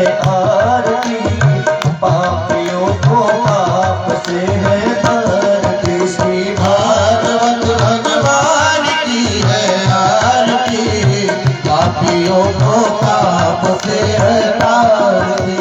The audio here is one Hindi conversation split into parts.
है आरती, पापियों को पाप से है तारती। श्री भागवत भगवान की है आरती, पापियों को पाप से है तारती।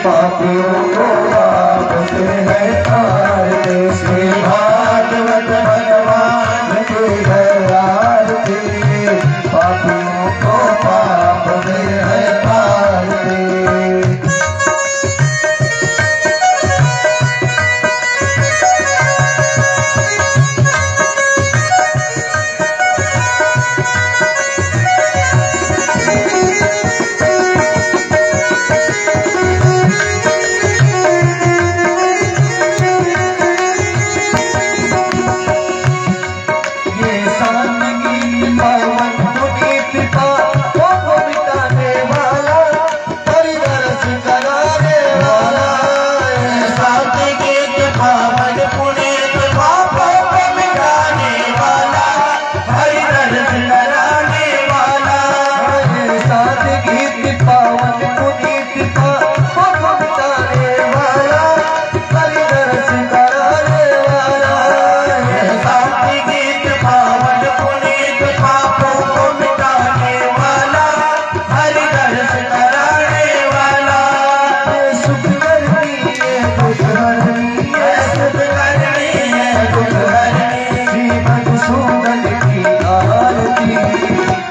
पापियों को पाप से है तारती। श्री भागवत भगवान की है आरती, पापियों को पाप से है तारती।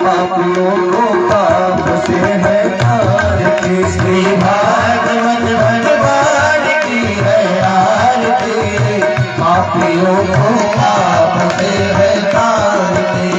पापियों को पाप से है तारती। श्री भागवत भगवान की है आरती, पापियों को पाप से है तारती।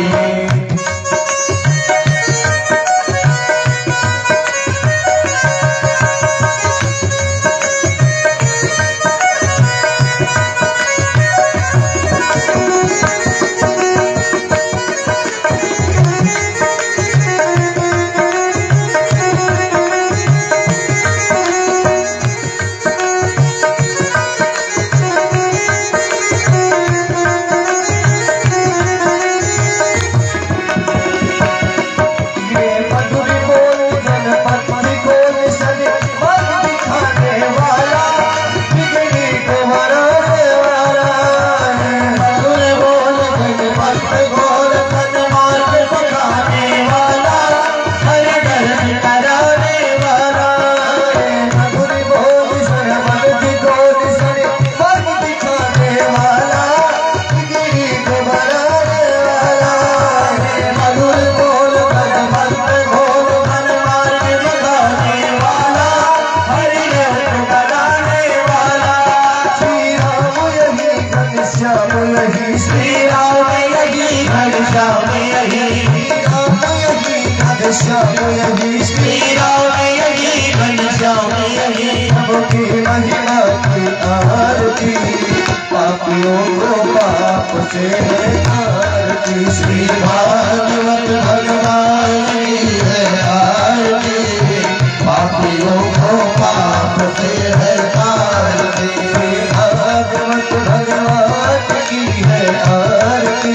पापियों को पाप से है तारती। श्री भागवत भगवान की है आरती, पापियों को पाप से है तारती। श्री भागवत भगवान की है आरती,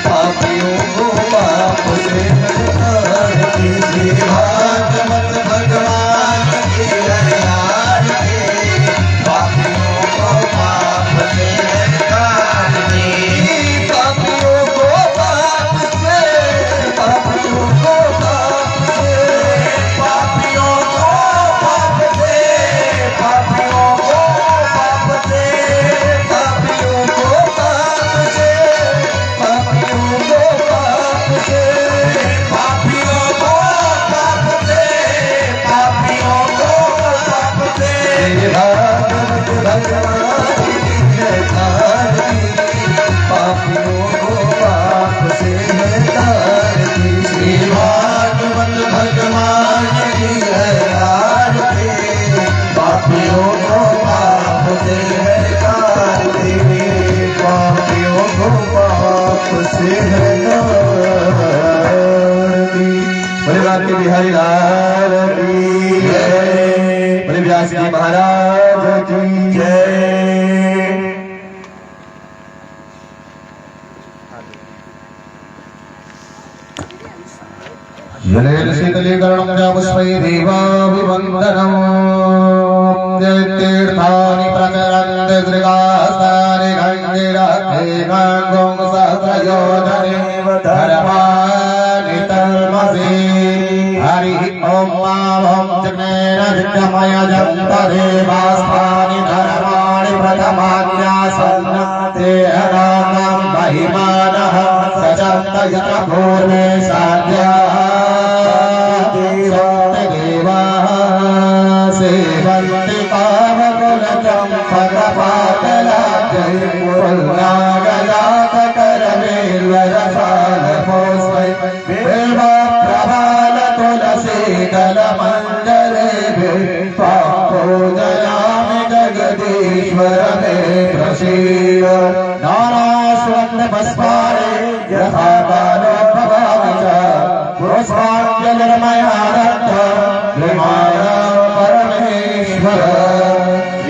पापियों को पाप से है तारती। श्री भागवत भगवान की है आरती, पापियों को पाप से है तारती। पापियों को पाप से, पापियों को पाप से जी महाराज की जय। जलेन शीतलीकरणं च पुष्पै देवाभिवन्दनम् तीर्थानि प्रचरन्ति दृगास्तानि गङ्गिरथे गङ्गुं सहस्रयोजनेव धर्माणि तर्मसि हरिः ॐ मामं चक्रेण विद्यमयजन्तदेवास्तानि धर्माणि प्रथमाज्ञासन्न ते अनामं महिमानः सचन्त यत्र पूर्वे साध्या सेवन्ति कामकुलजं फलपातलाब्जै पुरुल्लागजातकरवेल्वरसालपुष्पै बिल्वप्रभालतुलसीदलमञ्जरेभिः त्वां पूजयामि जगदीश्वर मे प्रसीद। नानास्वन्दभस्मारे यथा कालोद्भवामि च पुष्पाञ्जलिर्मयारब्ध परमेश्वर।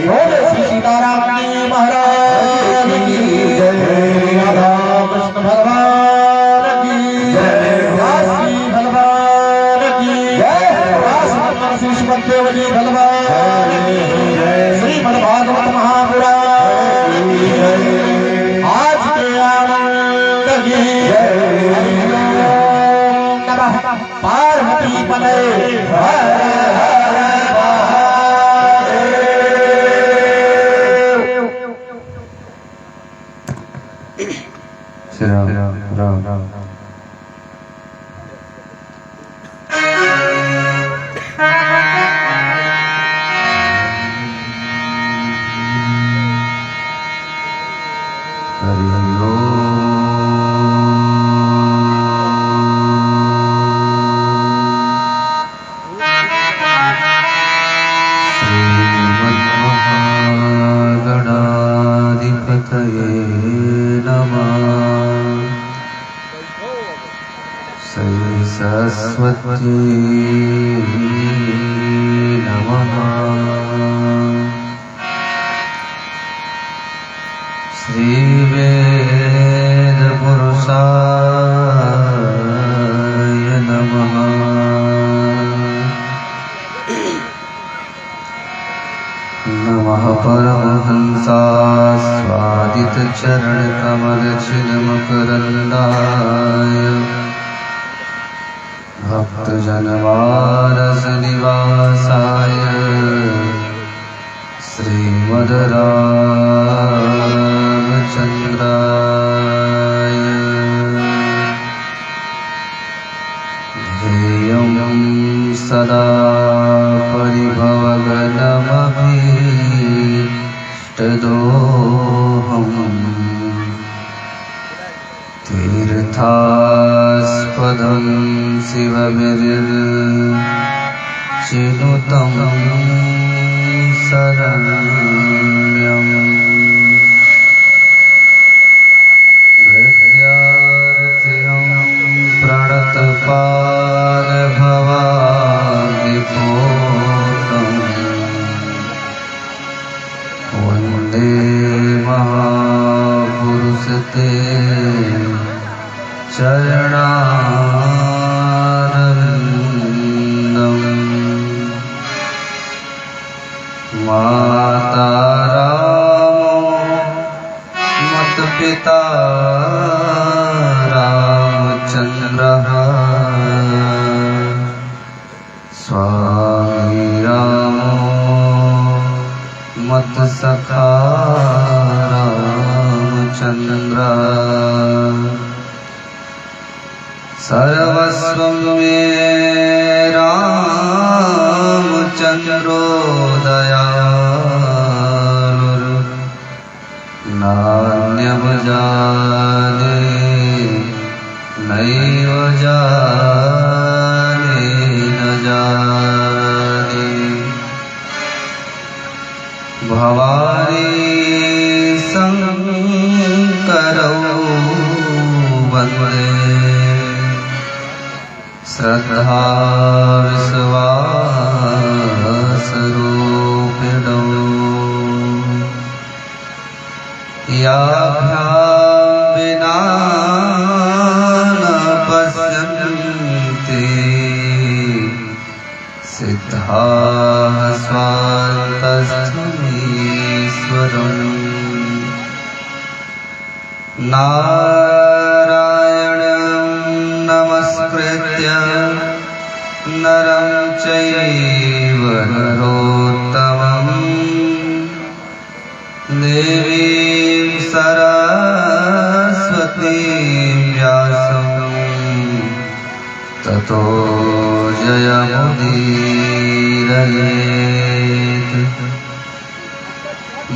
बोले श्री सीताराम जी महाराज की जय। रामकृष्ण भगवान की जय। काशी भगवान की जय। काशी देव जी भगवान की जय। श्रीमद्भागवत महापुराण की जय। आज के आनंद की जय। पार्वती पते हर हर महादेव। श्री राम राम राम। सरस्वती नमः। श्री वेद पुरुषाय नमः। नमः परमहंसास्वादित चरण कमल चिन्मकरन्दाय भक्तजनमानस निवासाय श्रीमद्रामचन्द्राय ध्येयं सदा परिभवगणमभीष्टदोहम् तीर्थास्पदं शिवविरचिनुतं शरण्यम्। प्रत्यार्थिं प्रणतपादभवादिपोतम् वन्दे महापुरुषते चरणारविन्दम्। माता रामो मतपिता रामचन्द्रः स्वामी रामो मत्सखा रामचन्द्रः सर्वस्वं मे रामचन्द्रो दयालुर् नान्यं जाने नैव जाने न जाने। भवानी शङ्करौ वन्दे श्रद्धा विश्वासरूपिणम्। याभ्यां विना न पश्यन्ति सिद्धाः स्वान्तस्थमीश्वरम् नारायणं नमस्कृत्य नरं चैव नरोत्तमं देवीं सरस्वतीं व्यासं ततो जयमुदीरयेत्।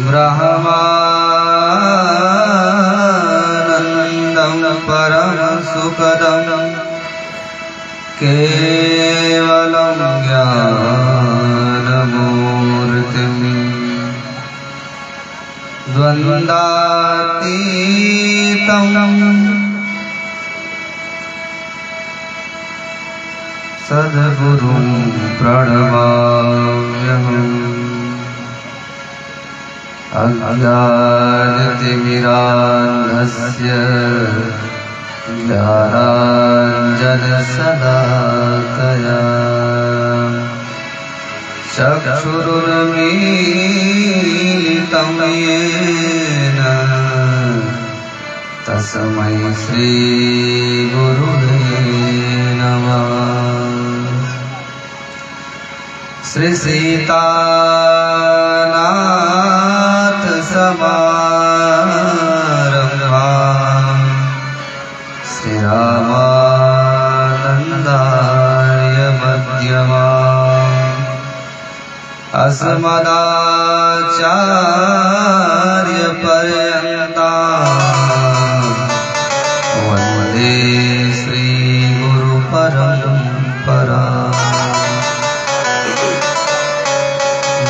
ब्रह्मानन्दं परमसुखदं केवलं ज्ञानमूर्तिं द्वन्द्वातीतं सद्गुरुं प्रणमाम्यहम्। अज्ञानतिमिरान्धस्य ज्ञानाञ्जनशलाकया चक्षुरुन्मीलितं येन तस्मै श्रीगुरुवे नमः। श्री सीतानाथ समारम्भां श्री रामानन्दार्य मध्यमाम् अस्मदाचार्य पर्यन्तां वन्दे श्रीगुरु परम्पराम्।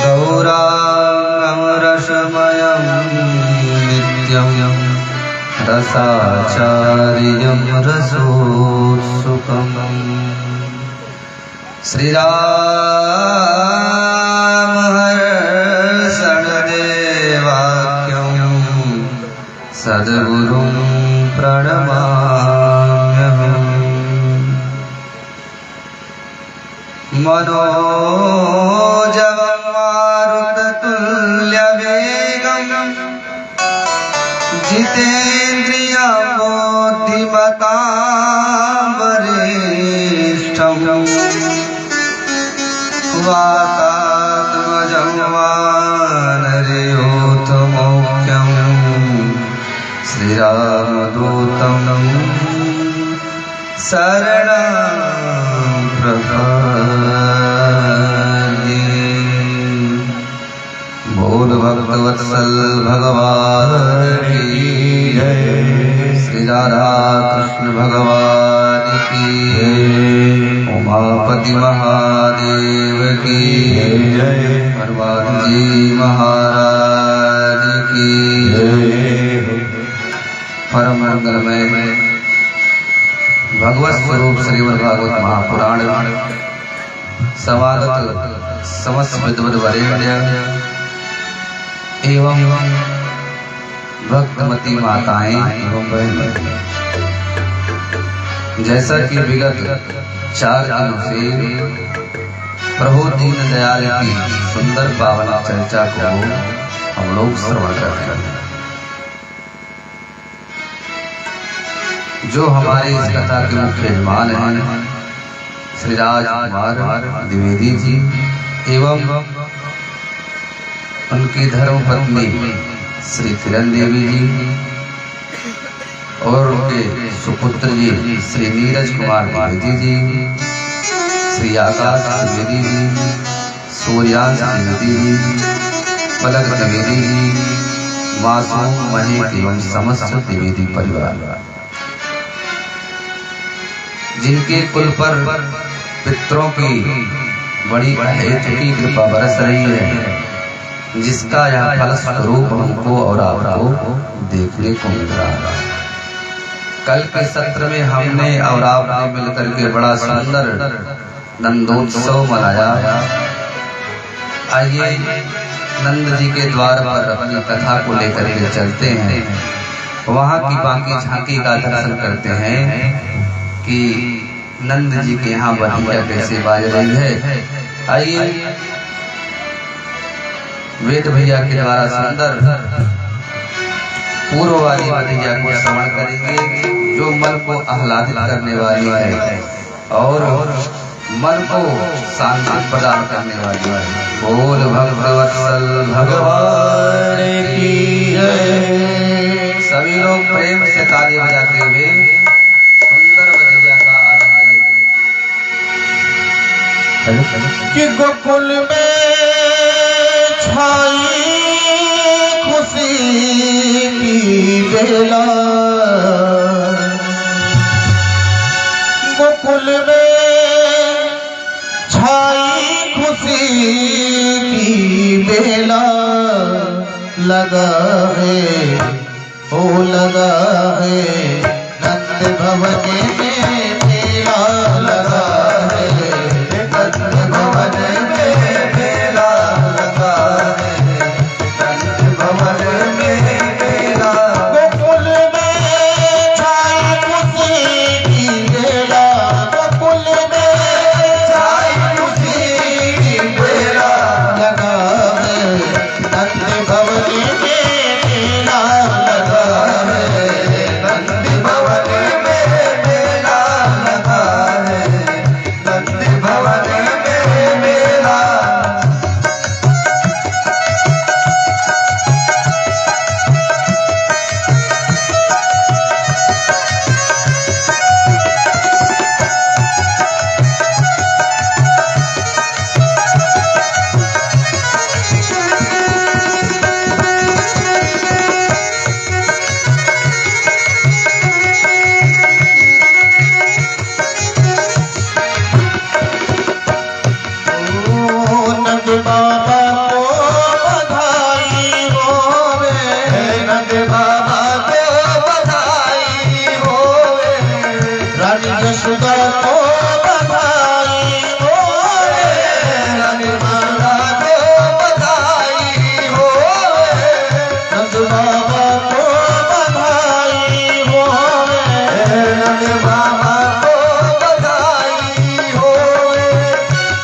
गौराङ्गं रसमयं नित्यं रसाचार्यं रसोत्सुकम् श्रीरामहर्षणदेवाख्यं सद्गुरुं प्रणमाम्यहम्। मनोजवं मारुततुल्यवेगं जितेन्द्रियं बुद्धिमतां वरिष्ठं वातात्मजं वानरयूथमुख्यं श्रीरामदूतं शरणं प्रपद्ये। बोल भक्तवत्सल भगवान की जय। श्री राधा कृष्ण भगवान की जय। उमापति महादेव की जय। हनुमान जी महाराज की जय। परम मंगलमय भगवत स्वरूप श्रीमद् भागवत महापुराण समागत समस्त विद्वद वरेण्य एवं भक्तमती माताएं एवं बहनें, जैसा कि विगत 4 दिनों से प्रभु दीन दयाल की सुंदर पावन चर्चा को हम लोग श्रवण कर रहे हैं। जो हमारे इस कथा के मुख्य यजमान हैं श्री राजकुमार द्विवेदी जी एवं उनकी धर्म पत्नी श्री किरण देवी जी और उनके सुपुत्र जी श्री नीरज कुमार द्विवेदी जी, श्री आकाश द्विवेदी जी, सूर्यांश द्विवेदी जी, पलक द्विवेदी जी, मासूम महेश एवं समस्त द्विवेदी परिवार, जिनके कुल पर पितरों की बड़ी अहेतुकी कृपा बरस रही है, जिसका यह फल स्वरूप हमको और आपको देखने को मिल रहा है। कल के सत्र में हमने और आपने मिलकर के बड़ा सुंदर नंदोत्सव मनाया। आइए नंद जी के द्वार पर अपनी कथा को लेकर के चलते हैं, वहाँ की बाकी झांकी का दर्शन करते हैं कि नंद जी के यहाँ बधिया कैसे बाज रही है। आइए वेद भैया के द्वारा सुंदर पूर्व वाली बधिया को श्रवण करेंगे, जो मन को आह्लादित करने वाली है और मन को शांति प्रदान करने वाली है। बोल भगवत्सल भगवान की जय। सभी लोग प्रेम से ताली बजाते हुए सुंदर बधिया का आनंद लेते। कि गोकुल में छाई खुशी की बेला, गोकुल में छाई खुशी की बेला, लगा है ओ लगा है नंद भवन में मेला, लगा है नंद भवन में मेला, लगा है नंद भवन में मेला। गोकुल में छाई खुशी की बेला, गोकुल में छाई खुशी की बेला, लगा है नंद भवन में मेला, लगा है नंद भवन में मेला, लगा है नंद भवन में मेला। नंद बाबा को बधाई होवे, नंद बाबा को बधाई होवे, रानी यशोदा को बधाई होवे, रानी माता को बधाई होवे, नंद बाबा को बधाई होवे, नंद बाबा को बधाई होवे,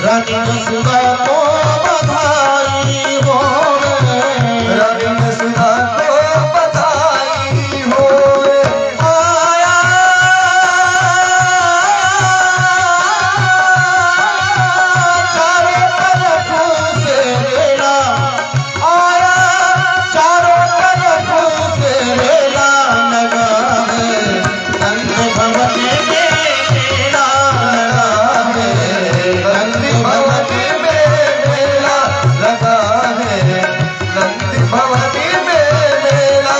रानी यशोदा को बधाई होवे, रानी यशोदा को बधाई होवे। आया चारों तरफ से मेला, आया चारों तरफ से मेला, लगा है नंद भवन में मेला, लगा है नंद भवन में मेला, लगा है नंद भवन में मेला।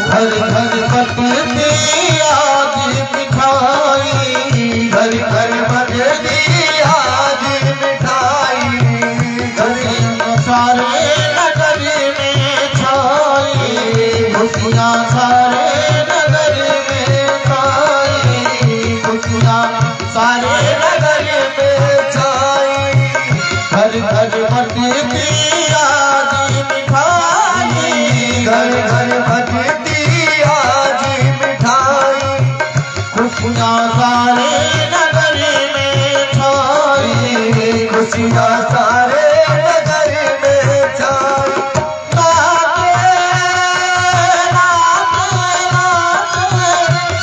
घर घर बटती आज मिठाई, घर घर बटती आज मिठाई, खुशियाँ सारे नगर में छाई, खुशियाँ सारे नगर में छाई, खुशियाँ सारे नगर में छाई, घर घर बटती आज मिठाई, घर घर बटती आज मिठाई, खुशियाँ सारे नगर में छाई, खुशियाँ सारे नगर में छाई।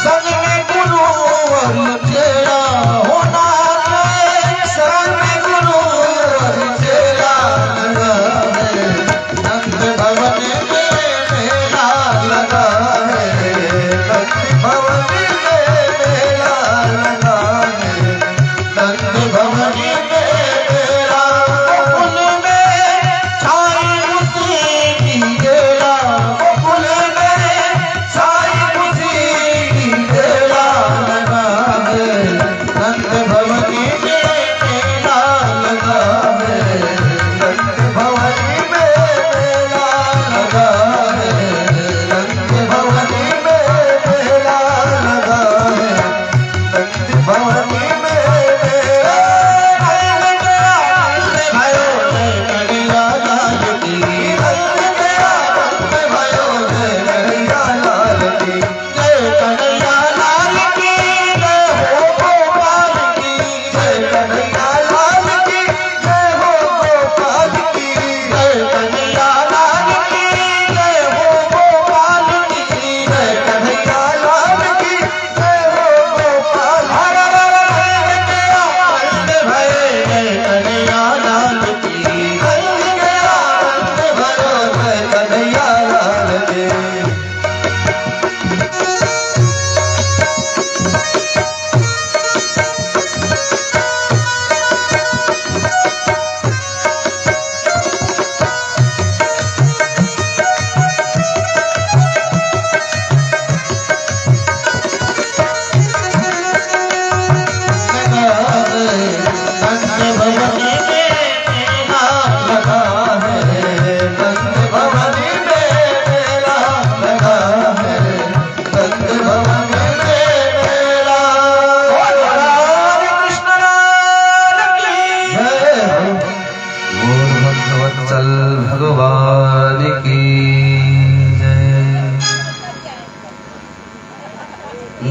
संग में गुरु और चेला होना, संग में गुरु और चेला, लगा है नंद भवन में मेला, लगा है नंद भवन में मेला, लगा है नंद भवन में मेला। गोकुल में छाई खुशी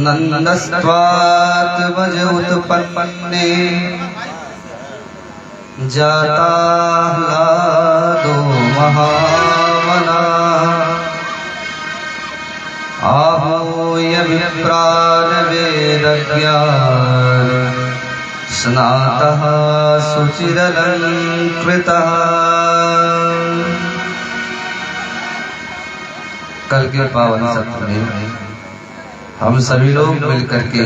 नंदस्त्वात्मज उत्पन्ने जाता ह्लादो महामना आहूय विप्रान वेदज्ञान स्नातः शुचिरलंकृतः। कल के पावन सत्र में हम सभी लोग मिलकर के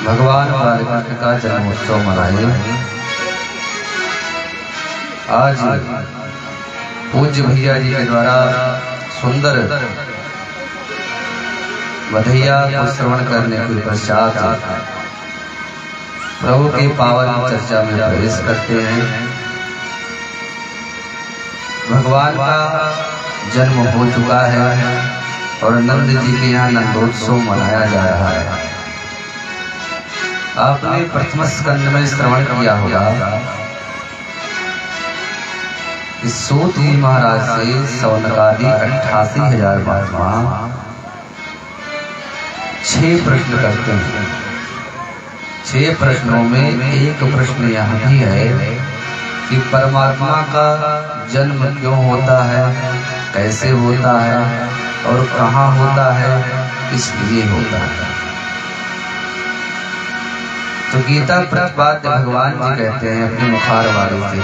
भगवान बालकृष्ण का जन्मोत्सव मनाए। आज पूज्य भैया जी के द्वारा सुंदर बधैया को श्रवण करने के पश्चात प्रभु की पावन चर्चा में प्रवेश करते हैं। भगवान का जन्म हो चुका है और नंद जी के यहाँ नंदोत्सव मनाया जा रहा है। आपने प्रथम स्कंद में श्रवण किया होगा कि सूत जी महाराज से सौनकादि 88,000 महात्मा 6 प्रश्न करते हैं। 6 प्रश्नों में एक प्रश्न यह भी है कि परमात्मा का जन्म क्यों होता है, कैसे होता है और कहाँ होता है, इसलिए होता है। तो गीता प्रतिपाद्य भगवान जी कहते हैं अपने मुखार वालों से,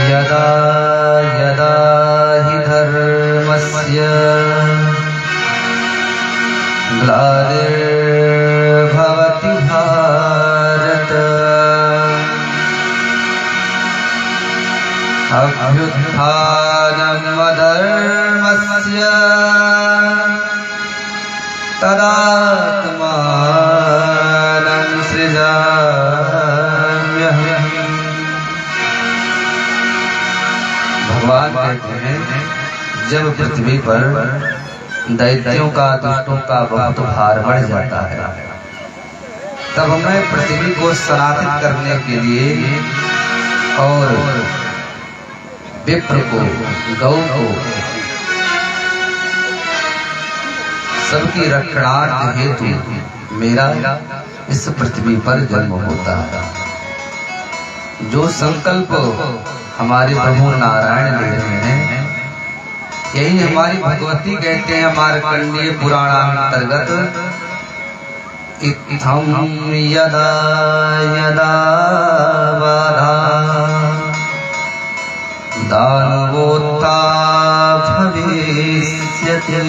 यदा यदा हि धर्मस्य ग्लानिर्भवति भारत अभ्युत्थानम् अधर्मस्य तदात्मानं सृजाम्यहम्। भगवान कहते हैं जब पृथ्वी पर दैत्यों का दुष्टों का बहुत भार बढ़ जाता है तब मैं पृथ्वी को सनातन करने के लिए और विप्र को गौ को सबकी रक्षणार्थ हेतु मेरा इस पृथ्वी पर जन्म होता है। जो संकल्प हमारे प्रभु नारायण ले रहे हैं यही हमारी भगवती कहते हैं मार्कंडेय पुराण अंतर्गत, इत्थं यदा यदा बाधा दानवोत्था भविष्यति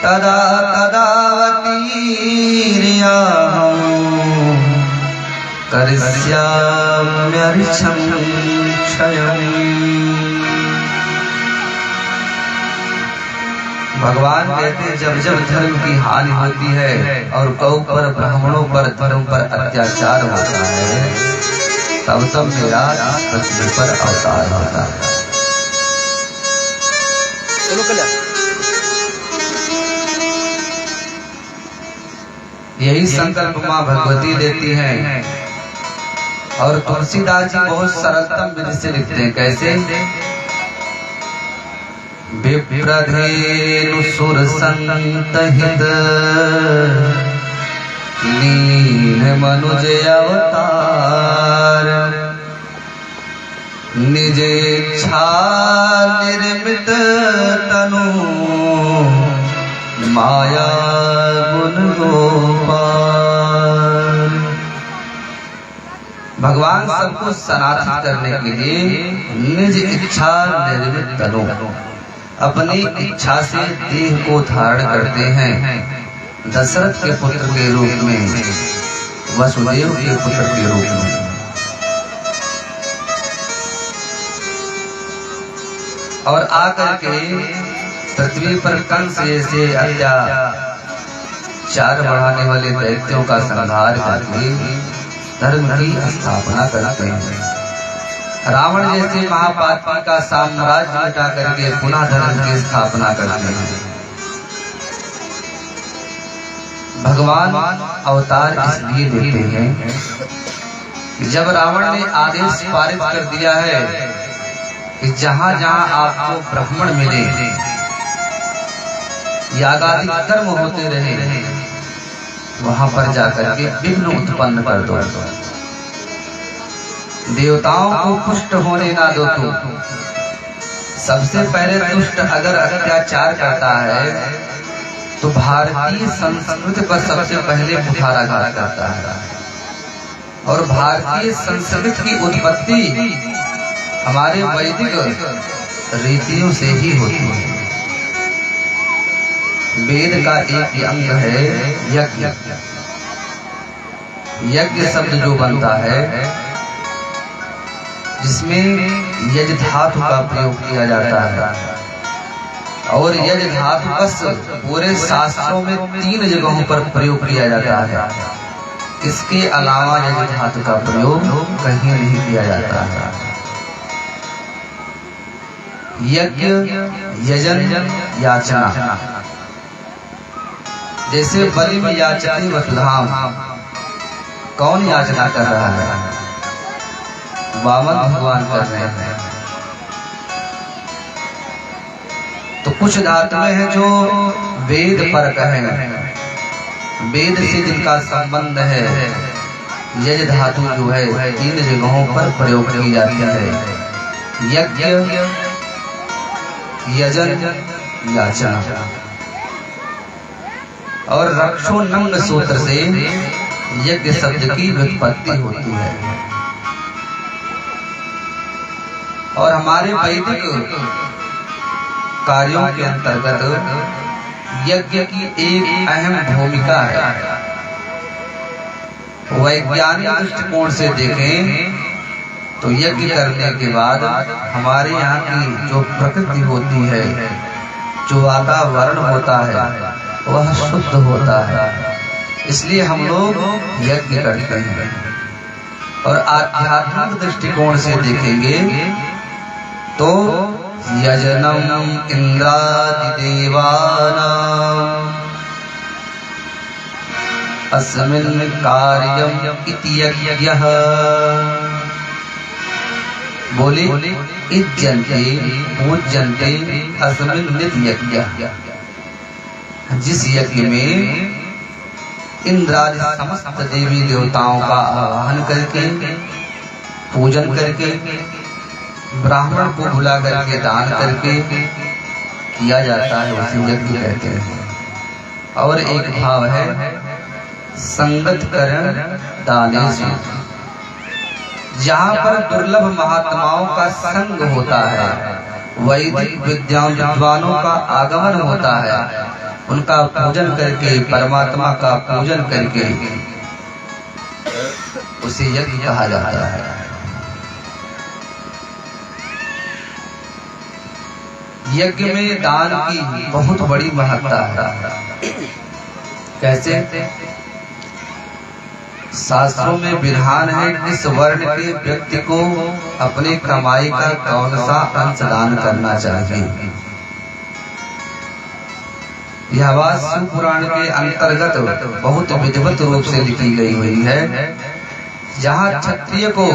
तदा तदावतीर्याहं करिष्याम्यर्षं क्षयम्। भगवान कहते हैं जब जब धर्म की हानि होती है और गौ पर ब्राह्मणों पर धर्म पर अत्याचार होता है तब तब मेरा इस पृथ्वी पर अवतार होता है। यही संकल्प माँ भगवती देती हैं और तुलसीदास जी बहुत सरलतम विधि से लिखते हैं। कैसे? विप्रधेनु सुर संतहित लीन मनुज अवतार निजेच्छा निर्मित तनु माया गुण गोपाल। भगवान सबको सनातन करने के लिए निज इच्छा निर्मित तनु अपनी इच्छा से देह को धारण करते हैं। दशरथ के पुत्र के रूप में, वसुदेव के पुत्र के रूप में। और आकर के पृथ्वी पर कंस जैसे अत्याचार बढ़ाने वाले दैत्यों का संहार करके धर्म की स्थापना करते हैं। रावण जैसे महापातकी का साम्राज्य मिटा करके पुनः धर्म की स्थापना करते हैं। भगवान अवतार इसलिए देते हैं कि जब रावण ने आदेश पारित कर दिया है कि जहां जहां आपको ब्राह्मण मिले यागादि कर्म होते रहे, वहां पर जाकर के विघ्न उत्पन्न कर दो। देवताओं को पुष्ट होने ना दो तू। सबसे पहले दुष्ट अगर अत्याचार करता है तो भारतीय संस्कृति पर सबसे पहले कुठाराघात करता है। और भारतीय संस्कृति की उत्पत्ति हमारे वैदिक रीतियों से ही होती है। वेद का एक अंग है यज्ञ। यज्ञ शब्द जो बनता है जिसमें यज धातु का प्रयोग किया जाता है, और यज धातु बस पूरे शास्त्रों में 3 जगहों पर प्रयोग किया जाता है। इसके अलावा यज धातु का प्रयोग कहीं नहीं किया जाता है। यज्ञ, यजन, याचना। जैसे बलि में याचती वसुधाम, कौन याचना कर रहा है? वामन भगवान कर रहे हैं। तो कुछ धातुएं हैं जो वेद पर कहें, वेद से जिनका संबंध है। यज धातु जो है 3 जगहों पर प्रयोग की जाती है। यज्ञ, यजन, याचना। और रक्षोन्नंग सूत्र से यज्ञ शब्द की व्युत्पत्ति होती है। और हमारे वैदिक कार्यों के अंतर्गत यज्ञ की एक अहम भूमिका है। वैज्ञानिक दृष्टिकोण से देखें तो यज्ञ करने के बाद हमारे यहाँ की जो प्रकृति होती है, जो वातावरण होता है, वह शुद्ध होता है। इसलिए हम लोग यज्ञ करते हैं। और आध्यात्मिक दृष्टिकोण से देखेंगे तो यजनम इंद्रादिदेवानां अस्मिन् कार्यम इति यज्ञः। बोले इज्जन्ते पूज्यन्ते अस्मिन् नित्य यज्ञः। जिस यज्ञ में इंद्रादि समस्त देवी देवताओं का आवाहन करके, पूजन करके, ब्राह्मण को बुला करके दान करके किया जाता है, उसे यज्ञ कहते हैं। और एक भाव है संगत करण दानेषु। जहाँ पर दुर्लभ महात्माओं का संग होता है, वैदिक विद्वानों का आगमन होता है, उनका पूजन करके, परमात्मा का पूजन करके उसे यज्ञ कहा जाता है। यज्ञ में दान की बहुत बड़ी महत्ता है। कैसे? शास्त्रों में विधान है किस वर्ण के व्यक्ति को अपने कमाई का कौन सा अंश दान करना चाहिए। यह बात शिव पुराण के अंतर्गत बहुत विधिवत रूप से लिखी गई हुई है। जहाँ क्षत्रिय को,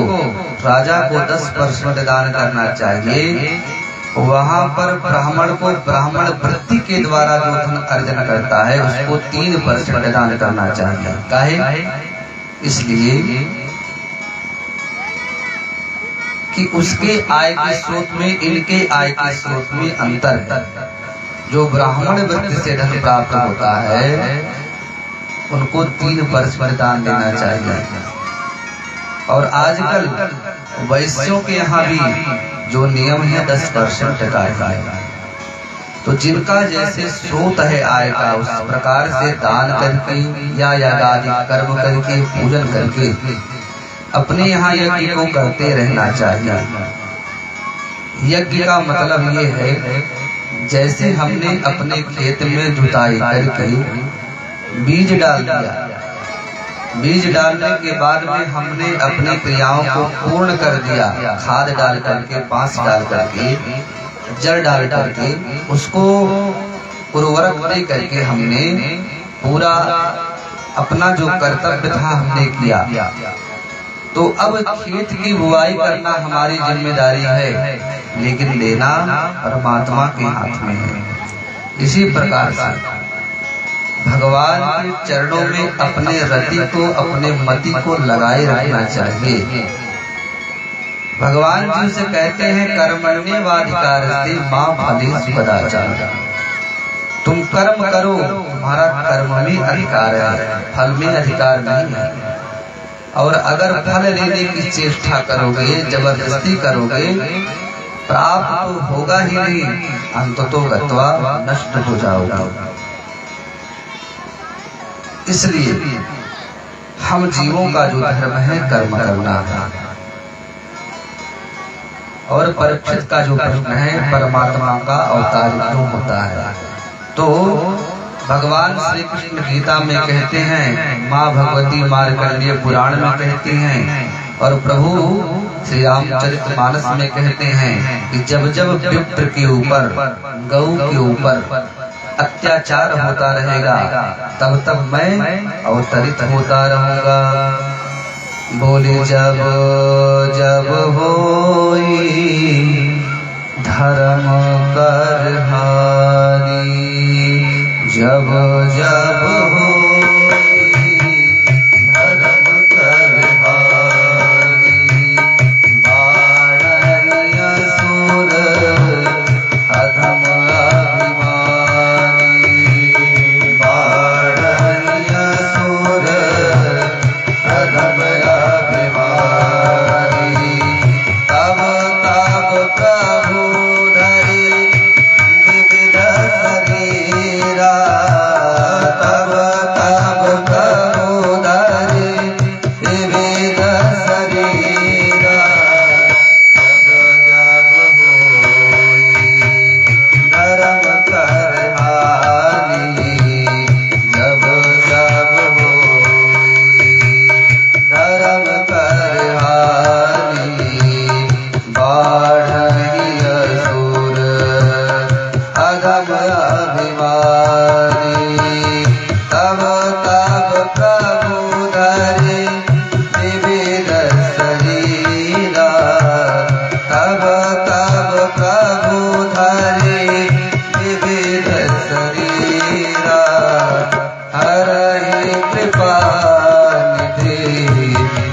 राजा को 10% दान करना चाहिए, वहाँ पर ब्राह्मण को ब्राह्मण वृत्ति के द्वारा जो धन अर्जन करता है उसको 3% दान करना चाहिए। काहे? इसलिए कि उसके आय के स्रोत में, इनके आय के स्रोत में अंतर है। जो ब्राह्मण वृत्ति से धन प्राप्त होता है उनको 3% दान देना चाहिए। और आजकल वैश्यों के यहाँ भी जो नियम है 10% का है। तो जिनका जैसे स्रोत है आय का, उस प्रकार से दान करके या यागादि कर्म करके, पूजन करके अपने यहाँ यज्ञ को करते रहना चाहिए। यज्ञ का मतलब ये है जैसे हमने अपने खेत में जुताई करके बीज डाल दिया, बीज डालने के बाद में हमने अपनी क्रियाओं को पूर्ण कर दिया, खाद डाल करके, पांस डाल करके, जड़ डाल करके, उसको उर्वरक दे करके हमने पूरा अपना जो कर्तव्य था हमने किया। तो अब खेत की बुआई करना हमारी जिम्मेदारी है, लेकिन लेना परमात्मा के हाथ में है। इसी प्रकार से भगवान के चरणों में अपने रति को, अपने मति को लगाए रखना चाहिए। भगवान जी उसे कहते हैं कर्मण्येवाधिकारस्ते मा फलेषु कदाचन। तुम कर्म करो, तुम्हारा कर्म में अधिकार है, फल में अधिकार नहीं है। और अगर फल लेने की चेष्टा करोगे, जबरदस्ती करोगे, प्राप्त तो होगा ही नहीं, अंततो गत्वा नष्ट हो जाओगे। इसलिए हम जीवों का जो धर्म है कर्म करना है। और परीक्षित का जो प्रश्न है परमात्मा का अवतार क्यों होता है, तो भगवान श्री कृष्ण गीता में कहते हैं, माँ भगवती मार्कंडेय पुराण में कहती हैं, और प्रभु श्री रामचरितमानस में कहते हैं कि जब जब विप्र के ऊपर, गौ के ऊपर अत्याचार होता रहेगा, तब तब मैं अवतरित होता रहूंगा। बोले जब जब होई धर्म करहारी, जब जब होई धर्म करहारी, बाढ़ई असुर अधम अभिमानी, बाढ़ई असुर अधम अभिमानी। तब तब प्रभु धरे विविध शरीरा, तब तब प्रभु धरे विविध शरीरा, जब जब होई धर्म करहारी, जब जब होई धर्म करहारी, बाढ़ई असुर अधम अभिमानी। तब तब प्रभु धरे विविध शरीरा, तब तब प्रभु धरे विविध शरीरा, हरहि कृपा निधि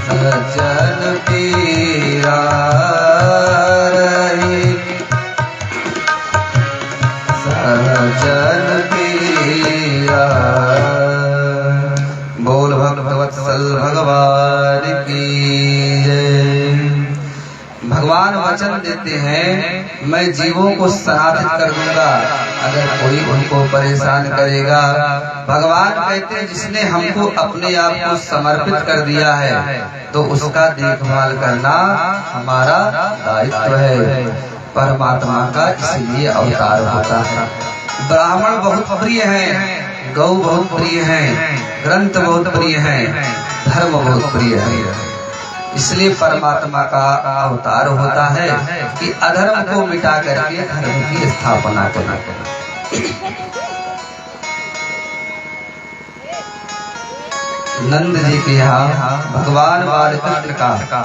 सज्जन पीरा, हरहि सज्जन पीरा। बोल भगवत्सल भगवान की जय। भगवान वचन देते हैं, मैं जीवों को सनाथित कर दूंगा अगर कोई उनको परेशान करेगा। भगवान कहते हैं, जिसने हमको अपने आप को समर्पित कर दिया है तो उसका देखभाल करना हमारा दायित्व है। परमात्मा का इसलिए अवतार होता है। ब्राह्मण बहुत प्रिय हैं, गौ बहुत प्रिय हैं, ग्रंथ बहुत प्रिय हैं, धर्म बहुत प्रिय है। इसलिए परमात्मा का अवतार होता है कि अधर्म को मिटा करके धर्म की स्थापना करना। नंद जी के यहाँ भगवान बालकृष्ण का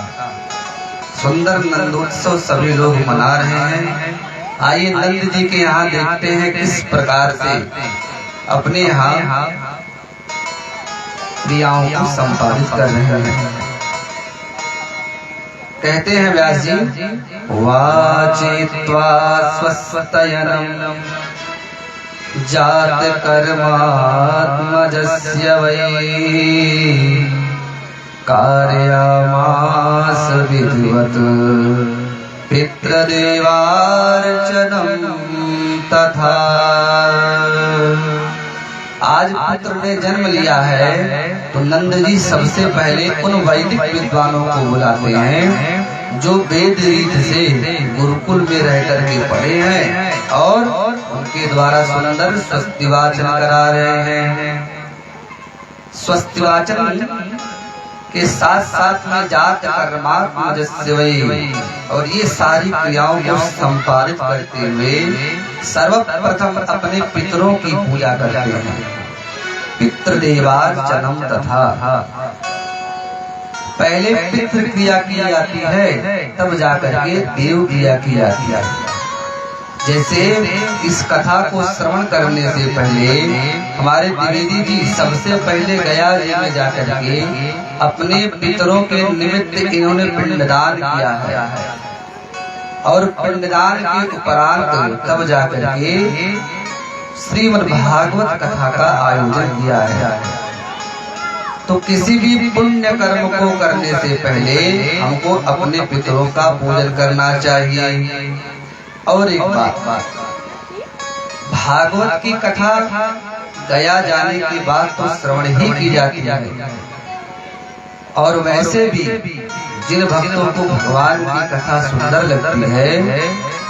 सुंदर नंदोत्सव सभी लोग मना रहे हैं। आइए नंद जी के यहाँ देखते हैं किस प्रकार से अपने यहाँ क्रियाओं को संपादित कर रहे हैं। कहते हैं व्यास जी, वाचित्वा स्वस्वतयनम जात कर्मात्मजस्य वै कार्यामास विधिवत पितृदेवार्चनम तथा। आज पुत्र ने जन्म लिया है तो नंद जी सबसे पहले उन वैदिक विद्वानों को बुलाते हैं जो वेद रीत से गुरुकुल में रह करके पढ़े हैं और उनके द्वारा सुंदर स्वस्तिवाचन करा रहे हैं। स्वस्तिवाचन के साथ साथ में जात कर्मात्मजस्य वै, और ये सारी क्रियाओं को संपादित करते हुए सर्वप्रथम अपने पितरों की पूजा करते हैं। पितृदेवार्चनम तथा, पहले पितृ क्रिया की जाती है तब जाकर के देव क्रिया की जाती है। जैसे इस कथा को श्रवण करने से पहले हमारे द्विवेदी जी सबसे पहले गया जी में जाकर के अपने पितरों के निमित्त इन्होंने पिंडदान किया है और पिंडदान के उपरांत तब जाकर के श्रीमद् भागवत कथा का आयोजन किया है। तो किसी भी पुण्य कर्म को करने से पहले हमको अपने पितरों का पूजन करना चाहिए। और एक बात, भागवत की कथा गया जाने के बाद तो श्रवण ही की जाती है, और वैसे भी जिन भक्तों को भगवान की कथा सुंदर लगती है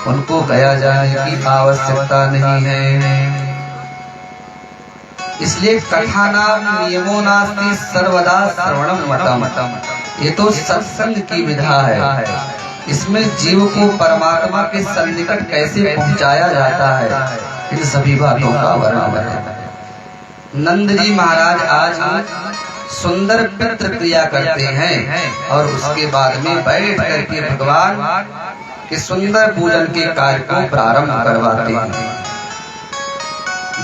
उनको गया जाने की आवश्यकता नहीं है। इसलिए कथा नाम नियमो नास्ति सर्वदा श्रवणम मतम, ये तो सत्संग की विधा है। इसमें जीव को परमात्मा के सन्निकट कैसे पहुंचाया जाता है, इन सभी बातों का वर्णन है। नंद जी महाराज आज सुंदर पितृ क्रिया करते हैं और उसके बाद में बैठ करके भगवान के सुंदर पूजन के कार्य को प्रारंभ करवाते हैं।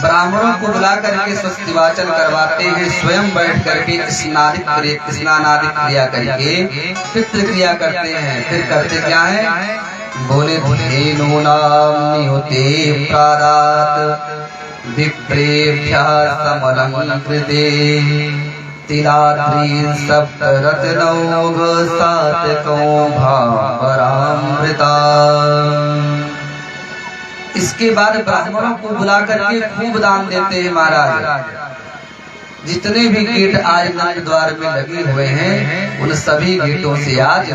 ब्राह्मणों को बुला करके स्वस्ति वाचन करवाते हैं, स्वयं बैठ करके स्नानादिक क्रिया करके पितृ क्रिया करते हैं। फिर करते क्या है, बोले धेनु नाम होते प्रादात विप्रेभ्यः समलंकृते तिलाद्री सप्त रत्नौघ सातकों भावरामृता। इसके बाद ब्राह्मणों को बुला करके खूब दान देते हैं महाराज। जितने भी गेट आज नंद द्वार में लगे हुए हैं उन सभी गेटों से आज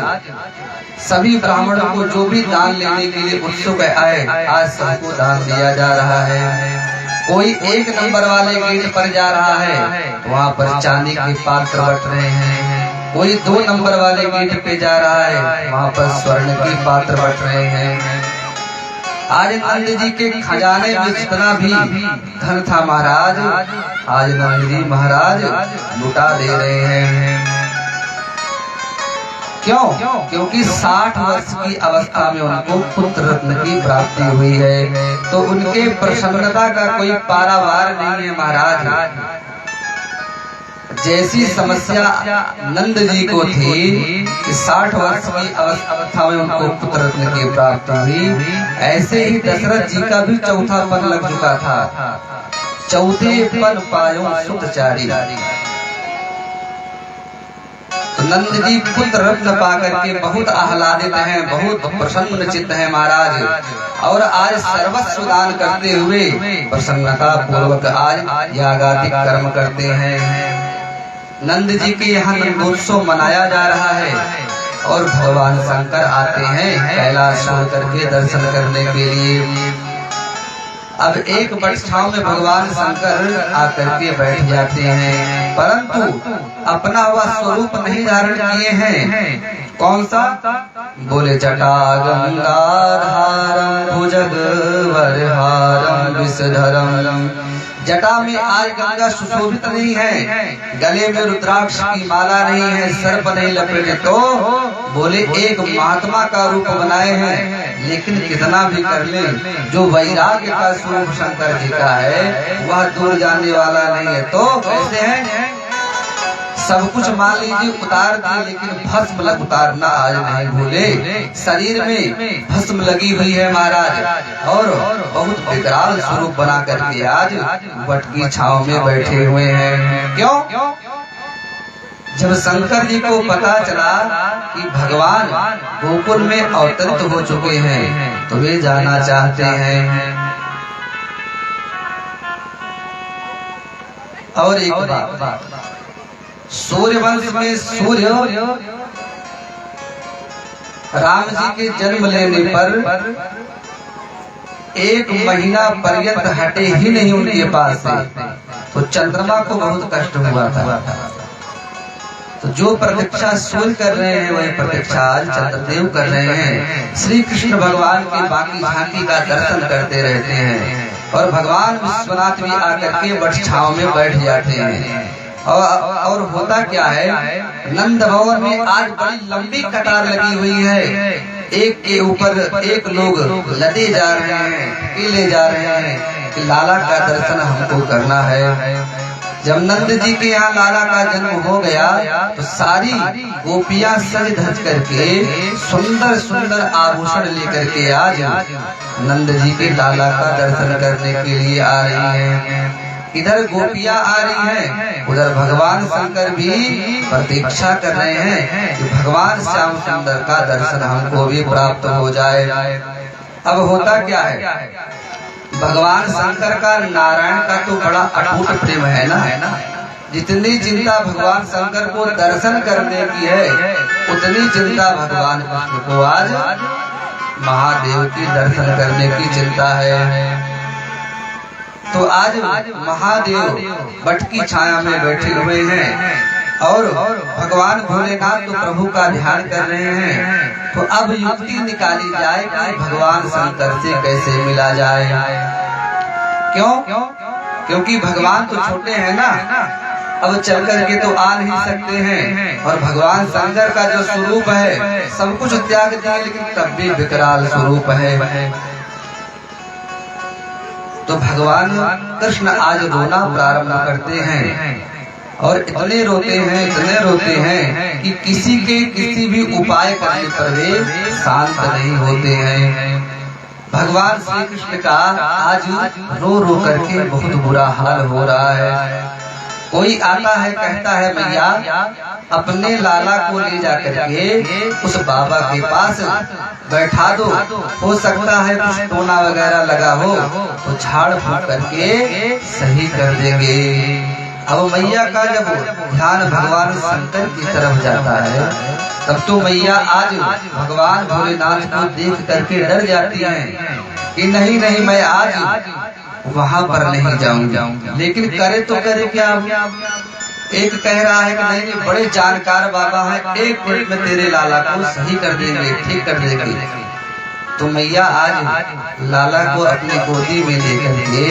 सभी ब्राह्मणों को जो भी दान लेने के लिए उत्सुक आए, आज सबको दान दिया जा रहा है। कोई 1 नंबर वाले गेट पर जा रहा है, वहाँ पर चांदी के पात्र बट रहे हैं। कोई 2 नंबर वाले गेट पे जा रहा है, वहाँ पर स्वर्ण के पात्र बट रहे हैं। आज नंद जी के खजाने में जितना भी धन था महाराज, आज नंद जी महाराज लुटा दे रहे हैं। क्यों? क्योंकि 60 वर्ष की अवस्था में उनको पुत्र रत्न की प्राप्ति हुई है, तो उनके प्रसन्नता का कोई पारावार नहीं है महाराज। जैसी समस्या नंद जी को थी कि 60 वर्ष की अवस्था में उनको पुत्र रत्न की प्राप्ति हुई, ऐसे ही दशरथ जी का भी चौथा पन लग चुका था। चौथे पन पायो सुतचारी। तो नंद जी पुत्र रत्न पाकर के बहुत आह्लादित हैं, बहुत प्रसन्न चित्त है महाराज, और आज सर्वस्व दान करते हुए प्रसन्नता पूर्वक आज यागादि कर्म करते हैं। नंद जी के यहाँ नंदोत्सव मनाया जा रहा है और भगवान शंकर आते हैं कैलाश छोड़ करके दर्शन करने के लिए। अब एक बटछाव में भगवान शंकर आकर के बैठ जाते हैं, परंतु अपना हुआ स्वरूप नहीं धारण किए हैं। कौन सा? बोले जटा गंगाधारम भुजगवरहारम विषधरम। जटा में आज गंगा सुशोभित नहीं है, गले में रुद्राक्ष की माला नहीं है, सर्प नहीं लपेटे, तो बोले एक महात्मा का रूप बनाए हैं। लेकिन कितना भी कर ले, जो वैराग्य का स्वरूप शंकर जी का है वह दूर जाने वाला नहीं है। तो कैसे है? सब कुछ मान लीजिए उतार दिए, लेकिन भस्म लग उतारना आज नहीं भूले। शरीर में भस्म लगी हुई है महाराज, और बहुत विकराल स्वरूप बना करके आज वट की छांव में बैठे हुए हैं। क्यों? जब शंकर जी को पता चला कि भगवान गोकुल में अवतरित हो चुके हैं, तो वे जाना चाहते हैं। और एक बात, सूर्य वंश में सूर्य राम जी के जन्म लेने पर 1 महीना पर्यंत हटे ही नहीं उनके पास से, तो चंद्रमा को बहुत कष्ट हुआ था। तो जो प्रतीक्षा सूर्य कर रहे हैं वही प्रतीक्षा आज चंद्रदेव कर रहे हैं। श्री कृष्ण भगवान की बाकी झांकी का दर्शन करते रहते हैं, और भगवान विश्वनाथ भी आकर के वट छांव में बैठ जाते हैं। और होता क्या है, नंद भवन में आज बड़ी लंबी कतार लगी हुई है। एक के ऊपर एक लोग लदे जा रहे हैं, अकेले जा रहे हैं कि लाला का दर्शन हमको करना है। जब नंद जी के यहाँ लाला का जन्म हो गया तो सारी गोपियां सज धज करके सुंदर सुंदर आभूषण लेकर के आज नंद जी के लाला का दर्शन करने के लिए आ रही हैं। इधर गोपियां आ रही हैं, उधर भगवान शंकर भी प्रतीक्षा कर रहे हैं कि भगवान श्याम सुंदर का दर्शन हमको भी प्राप्त हो जाए। अब होता क्या है, भगवान शंकर का नारायण का तो बड़ा अटूट प्रेम है ना। जितनी चिंता भगवान शंकर को दर्शन करने की है, उतनी चिंता भगवान कृष्ण को आज महादेव की दर्शन करने की चिंता है। तो आज महादेव वट की छाया में बैठे हुए हैं और भगवान भोलेनाथ तो प्रभु का ध्यान कर रहे हैं। तो अब युक्ति निकाली जाए कि भगवान शंकर से कैसे मिला जाए। क्यों? क्योंकि भगवान तो छोटे हैं ना, अब चल करके तो आ नहीं सकते हैं। और भगवान शंकर का जो स्वरूप है, सब कुछ त्याग दिया लेकिन तब भी विकराल स्वरूप है। तो भगवान कृष्ण आज रोना प्रारंभ करते हैं और इतने रोते हैं कि किसी के किसी भी उपाय करने पर वे शांत नहीं होते हैं। भगवान श्री कृष्ण का आज रो रो करके बहुत बुरा हाल हो रहा है। कोई आता है, कहता है मैया अपने लाला को ले जा करके उस बाबा के पास बैठा दो, हो सकता है कुछ टोना वगैरह लगा हो तो झाड़ फूक करके सही कर देंगे। अब मैया का जब ध्यान भगवान शंकर की तरफ जाता है, तब तो मैया आज भगवान भोलेनाथ को देख करके डर जाती हैं कि नहीं मैं आज वहां पर नहीं जाऊंगी। लेकिन करे तो करे क्या? एक कह रहा है कि नहीं बड़े जानकार बाबा हैं, एक मिनट में तेरे लाला को सही कर देंगे, ठीक कर देंगे। तो मैया आज लाला को अपनी गोदी में लेकर के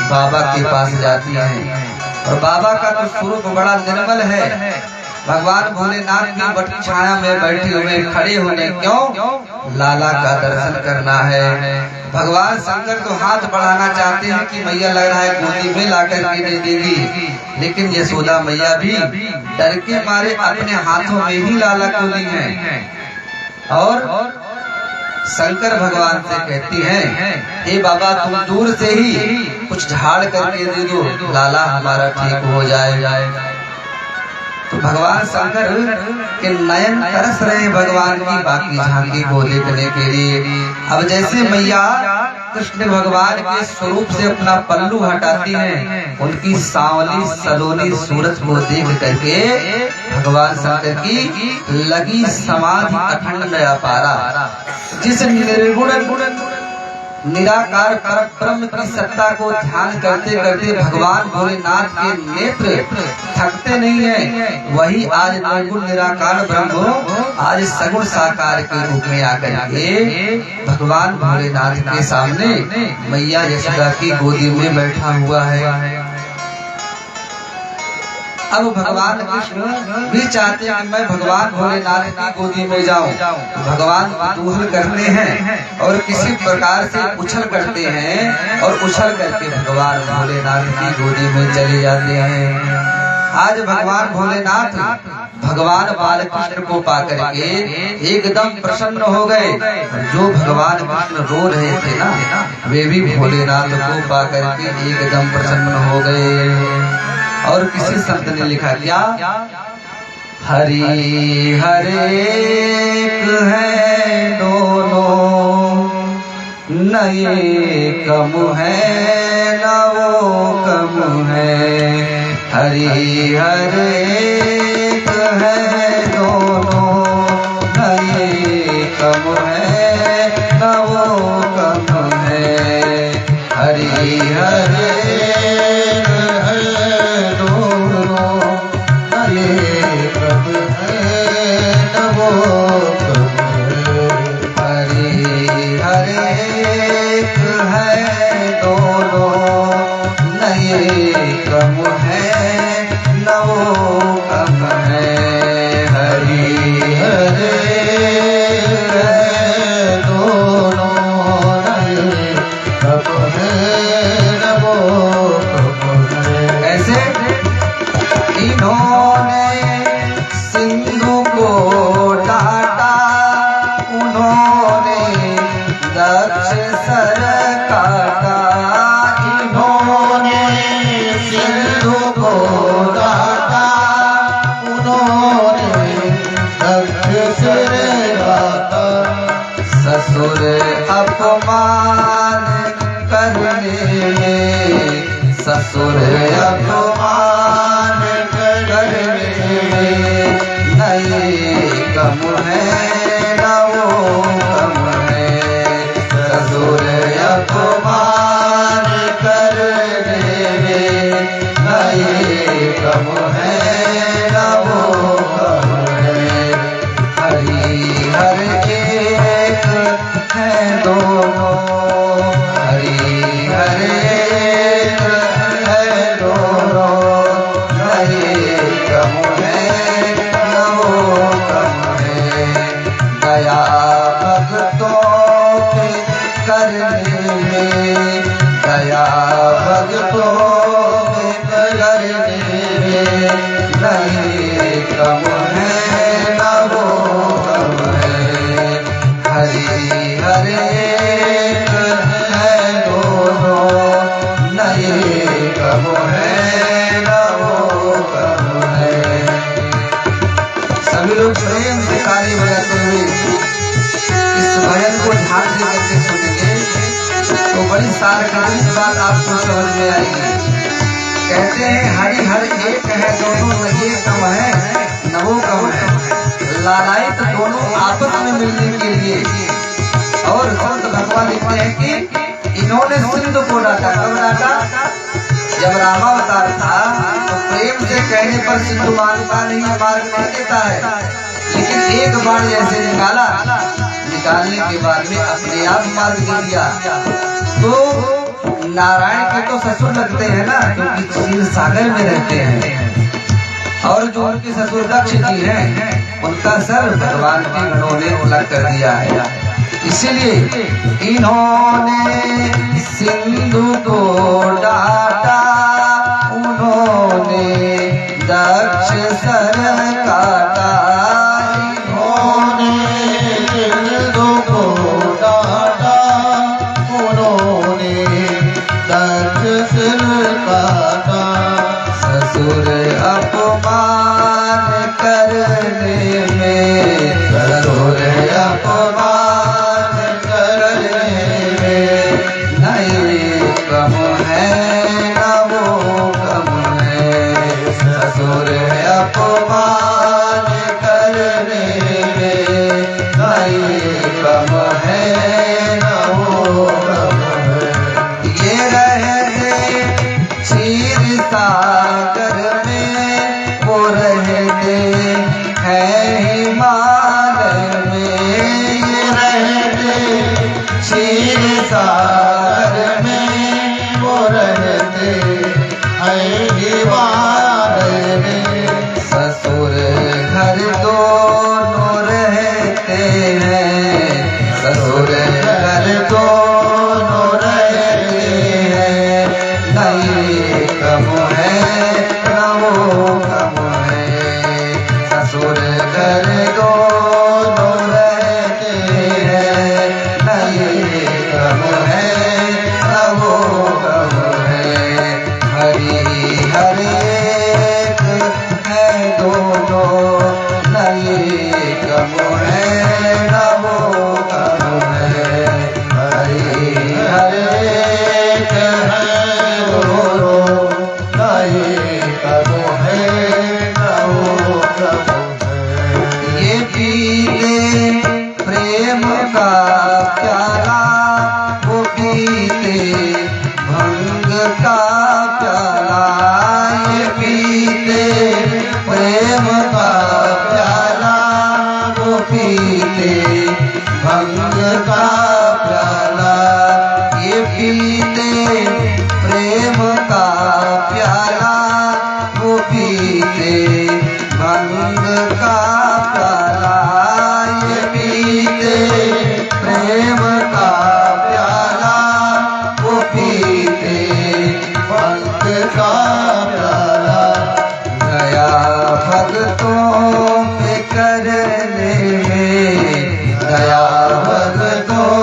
बाबा के पास जाती हैं। और बाबा का तो स्वरूप बड़ा निर्मल है। भगवान भोलेनाथ की वट छाया में बैठे हुए खड़े होने क्यों? लाला का दर्शन करना है। भगवान शंकर तो हाथ बढ़ाना चाहते हैं कि मैया लग रहा है गोदी में लाकर के दे देगी, लेकिन यशोदा मैया भी डर के मारे अपने हाथों में ही लाला को ली है। और शंकर भगवान से कहती हैं, हे बाबा तुम दूर से ही कुछ झाड़ करके दे दो, लाला हमारा ठीक हो जाए। तो भगवान शंकर के नयन तरस रहे भगवान की बाकी झांकी को देखने के लिए। अब जैसे मैया कृष्ण भगवान के स्वरूप से अपना पल्लू हटाती हैं, उनकी सांवली सलोनी सूरत को देख करके भगवान शंकर की लगी समाधि अखंड अपारा, जिस निर्गुण निराकार परब्रह्म की सत्ता को ध्यान करते करते भगवान भोलेनाथ के नेत्र थकते नहीं हैं, वही आज निर्गुण निराकार ब्रह्म आज सगुण साकार के रूप में आकर के भगवान भोलेनाथ के सामने मैया यशोदा की गोदी में बैठा हुआ है। अब भगवान कृष्ण भी चाहते हैं कि मैं भगवान भोलेनाथ की गोदी में जाऊं। भगवान कुतूहल करते हैं और किसी प्रकार से उछल करते हैं और उछल करके भगवान भोलेनाथ की गोदी में चले जाते हैं। आज भगवान भोलेनाथ भगवान बालकृष्ण को पाकर के एकदम प्रसन्न हो गए। जो भगवान कृष्ण रो रहे थे ना, वे भी भोलेनाथ को पाकर के एकदम प्रसन्न हो गए। और किसी संत ने लिखा क्या? हरि हरे है दोनों, न ये कम है न वो कम है। हरि हरे है दोनों, न ये कम है न वो कम है। हरि हरे कम है न वो दक्ष सर काटा, इन्होंने सिंधु को डाटा, उन्होंने दक्ष सिर काटा। ससुर अपमान करने में, ससुर अपमान करने में, नहीं कम है न वो कम है। ससुर अपमान करने में, नहीं कम है न वो कम है। हरि हर एक है दोनों, हरि हर एक है दोनों, नहीं कम है न वो कम है। दया भक्तों के करने में, दया भक्तों के करने में, नहीं कम है न वो कम है। हरि हर एक है दोनों, नहीं कम है न वो कम है। सभी लोग प्रेम से ताली बजाते हुए इस भजन को ध्यान से करके सुनेंगे तो बड़ी सार्वजनिक बात आपको समझ में आएगी। कहते हैं हरि हर एक है दोनों, न ये कम है न वो कम है। लालायित दोनों आपस में मिलने के लिए। और संत भगवान लिखते हैं कि इन्होंने सिंधु को डाटा। कब डाटा? जब रामावतार था तो प्रेम से कहने पर सिंधु मानता नहीं है, मार्ग नहीं देता है, लेकिन एक बार जैसे निकाला, निकालने के बाद में अपने आप मार्ग दे दिया। तो नारायण के तो ससुर लगते हैं ना, क्योंकि क्षीर सागर में रहते हैं। और जो उनके ससुर दक्ष जी हैं, उनका सर भगवान के गणों ने अलग कर दिया है। इसीलिए इन्होंने सिंधु को डाटा, उन्होंने दक्ष सर काटा। इन्होंने सिंधु को डाटा, उन्होंने दक्ष सिर काटा। ससुर अपमान करने में, ससुर अपमान करने में, नहीं कम है न वो कम है। ससुर अपमान करने में, नहीं कम है न वो कम है। ये रहते क्षीर सागर में, वो रहते हैं हिमालय में। ये रहते क्षीर सागर में, वो रहते हैं हिमालय में। ससुर घर दोनों रहते हैं, ससुर घर दोनों रहते हैं, नहीं कम है न वो कम है। ससुर घर दोनों रहते हैं, नहीं कम है न वो कम है। हरि हर एक है दोनों, नहीं कम है न वो कम है। हरि हर एक है दोनों, नहीं कम है न वो कम है। ये पीते प्रेम का प्याला, वो पीते भंग का प्याला। ये पीते प्रेम का प्याला, वो पीते भंग का प्याला। ये पीते प्रेम का प्याला, वो पीते भंग का प्याला। ये पीते प्रेम का प्याला, वो पीते भक्त का प्याला। दया भक्तों के करने में, दया भक्तों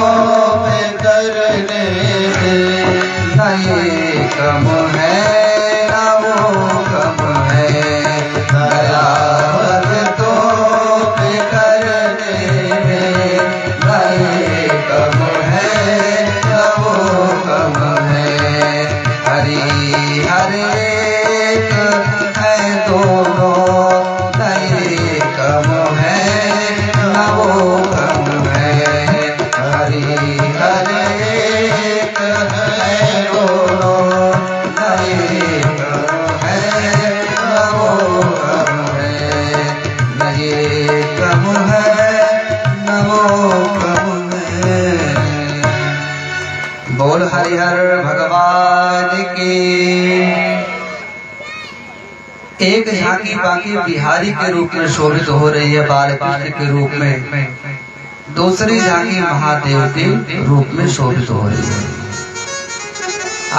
बोल हरिहर भगवान की। एक झांकी बाकी बिहारी के रूप में शोभित हो रही है, बालकृष्ण के रूप में। दूसरी झांकी महादेव के रूप में शोभित हो रही है।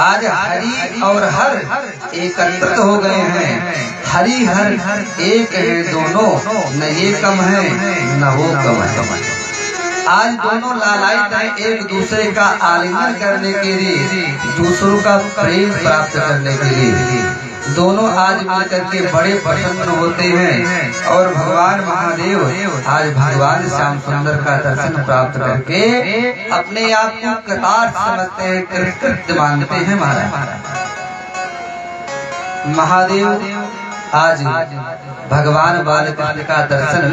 आज हरि और हर एकत्रित हो गए हैं। हरि हर एक है दोनों, न ये कम है न वो कम है। आज दोनों लालायित हैं एक दूसरे का आलिंगन करने के लिए, दूसरों का प्रेम प्राप्त करने के लिए। दोनों आज मिलकर के बड़े प्रसन्न होते हैं और भगवान महादेव आज भगवान श्याम सुंदर का दर्शन प्राप्त करके अपने आप को कृतार्थ समझते हैं, कृतकृत्य मानते हैं। महादेव आज भगवान बालकृष्ण का दर्शन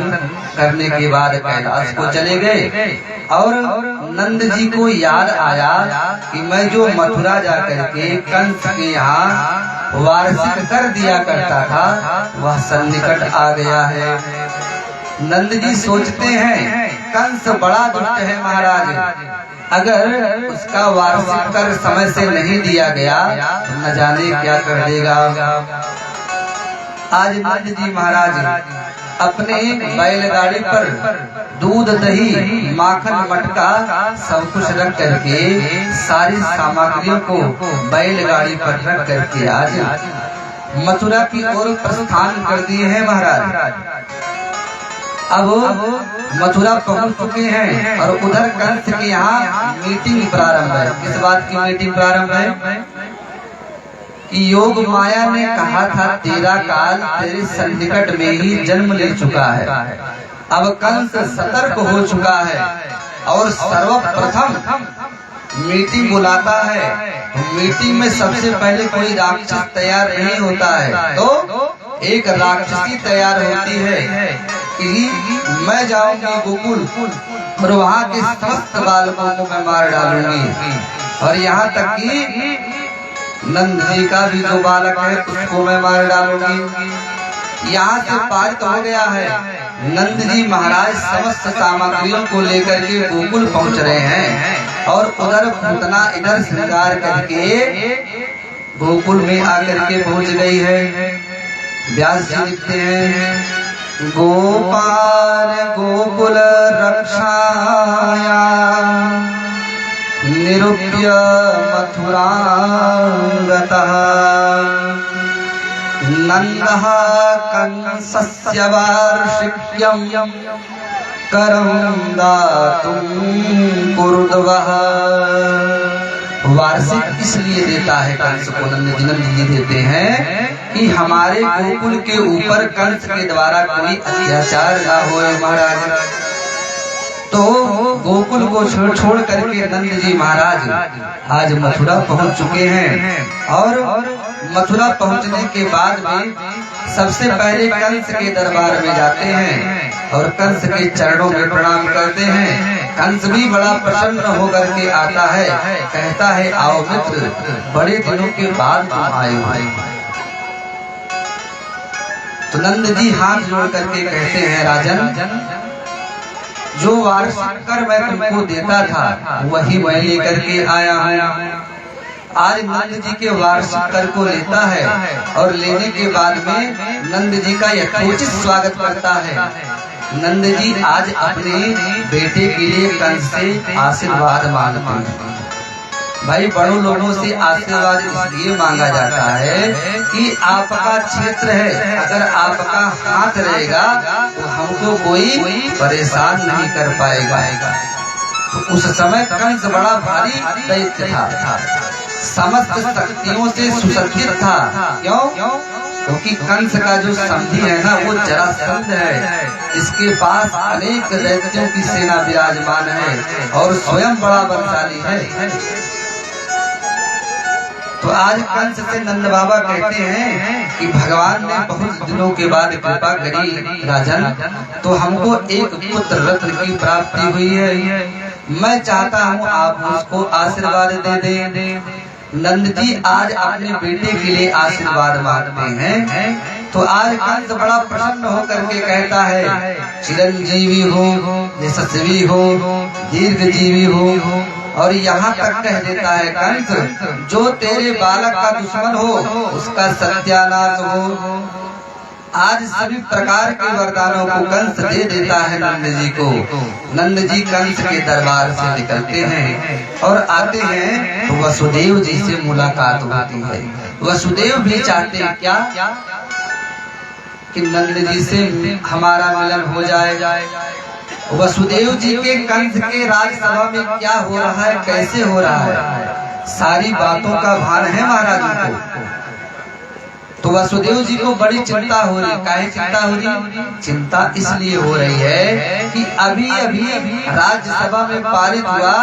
करने के बाद कैलाश को चले गए और नंद जी को याद आया कि मैं जो मथुरा जाकर के कंस के यहाँ वार्षिक कर दिया करता था वह सन्निकट आ गया है। नंद जी सोचते हैं कंस बड़ा दुष्ट है महाराज, अगर उसका वार्षिक कर समय से नहीं दिया गया तो न जाने क्या कर देगा। आज नंद जी महाराज अपने बैलगाड़ी पर दूध दही माखन मटका सब कुछ रख करके सारी सामग्रियों को बैलगाड़ी पर रख करके आज मथुरा की ओर प्रस्थान कर दिए हैं महाराज। अब मथुरा पहुंच चुके हैं और उधर कंस के यहाँ मीटिंग प्रारंभ है। किस बात की मीटिंग प्रारंभ है कि योग माया ने कहा था तेरा काल तेरे सन्निकट में ही जन्म ले चुका है। अब कंस सतर्क हो चुका है और सर्वप्रथम मीटिंग बुलाता है। मीटिंग में सबसे पहले कोई राक्षस तैयार नहीं होता है, तो एक राक्षसी तैयार होती है कि मैं जाऊंगी गोकुल और वहाँ के समस्त बालकों को मैं मार डालूंगी और यहाँ तक कि नंद जी का भी जो बालक है उसको मैं मार डालूंगी। यहाँ से पारित हो गया है। नंद जी महाराज समस्त सामग्रियों को लेकर के गोकुल पहुंच रहे हैं और उधर पूतना इधर श्रृंगार करके गोकुल में आकर के पहुंच गई है। व्यास जी लिखते हैं गोपाल गोकुल रक्षाया निरूप्य मथुरांगतः नंदः कंसस्य वार्षिक्यं करं दातुं कुरुद्वः। वार्षिक इसलिए देता है कंस को, नंद जी देते हैं कि हमारे गोकुल के ऊपर कंस के द्वारा कोई अत्याचार ना होए महाराज। तो गोकुल को छोड़ करके नंद जी महाराज आज मथुरा पहुंच चुके हैं और मथुरा पहुंचने के बाद में सबसे पहले कंस के दरबार में जाते हैं और कंस के चरणों में प्रणाम करते हैं। कंस भी बड़ा प्रसन्न होकर के आता है, कहता है आओ मित्र, बड़े दिनों के बाद तुम आए हो। तो नंद जी हाथ जोड़ करके कहते हैं राजन, जो वार्षिक कर मैं तुमको देता था वही मैं लेकर के आया हूँ। आज नंद जी के वार्षिक कर को लेता है और लेने के बाद में नंद जी का यथोचित स्वागत करता है। नंद जी आज अपने बेटे के लिए कंस से आशीर्वाद मांगते हैं। भाई बड़ों लोगों से आशीर्वाद इसलिए मांगा जाता है कि आपका क्षेत्र है, अगर आपका हाथ रहेगा तो हमको कोई परेशान नहीं कर पाएगा। तो उस समय कंस बड़ा भारी दैत्य था, समस्त शक्तियों से सुसज्जित था। क्यों? क्योंकि कंस का जो समधी है ना वो जरासंध है, इसके पास अनेक दैत्यों की सेना विराजमान है और स्वयं बड़ा बलशाली है। तो आज कंस से नंद बाबा कहते हैं कि भगवान ने बहुत दिनों के बाद कृपा करी राजन, तो हमको एक पुत्र रत्न की प्राप्ति हुई है। मैं चाहता हूँ आप उसको आशीर्वाद दे दें। नंद जी आज अपने बेटे के लिए आशीर्वाद मांगते हैं। तो आज कंस बड़ा प्रसन्न होकर के कहता है चिरंजीवी हो, यशस्वी हो, दीर्घजीवी हो और यहाँ तक कह देता है कंस, जो तेरे बालक का दुश्मन हो उसका सत्यानाश हो। आज सभी प्रकार के वरदानों को कंस दे देता है नंद जी को। नंद जी कंस के दरबार से निकलते हैं और आते हैं तो वसुदेव जी से मुलाकात होती है। वसुदेव भी चाहते हैं क्या कि नंद जी से हमारा मिलन हो जाए। वसुदेव जी के कंस के राजसभा में क्या हो रहा है, कैसे हो रहा है, सारी बातों का भान है महाराज को। तो वसुदेव जी को बड़ी चिंता हो रही। काहे चिंता हो रही? चिंता इसलिए हो रही है कि अभी अभी राज्यसभा में पारित हुआ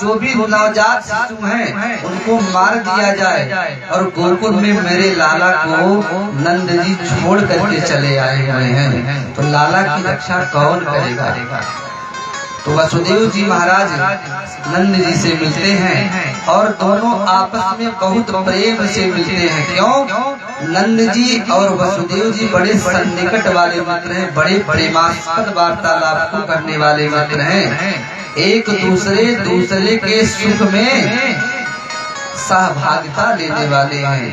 जो भी नवजात शिशु हैं उनको मार दिया जाए, और गोकुल में मेरे लाला को नंद जी छोड़ करके चले आए हुए हैं, तो लाला की रक्षा कौन करेगा। तो वसुदेव जी महाराज नंद जी से मिलते हैं और दोनों आपस में बहुत प्रेम से मिलते हैं। क्यों? नंद जी और वसुदेव जी बड़े सन्निकट वाले मित्र हैं, बड़े प्रेमास्पद वार्तालाप को करने वाले मित्र हैं, एक दूसरे के सुख में सहभागिता लेने वाले हैं।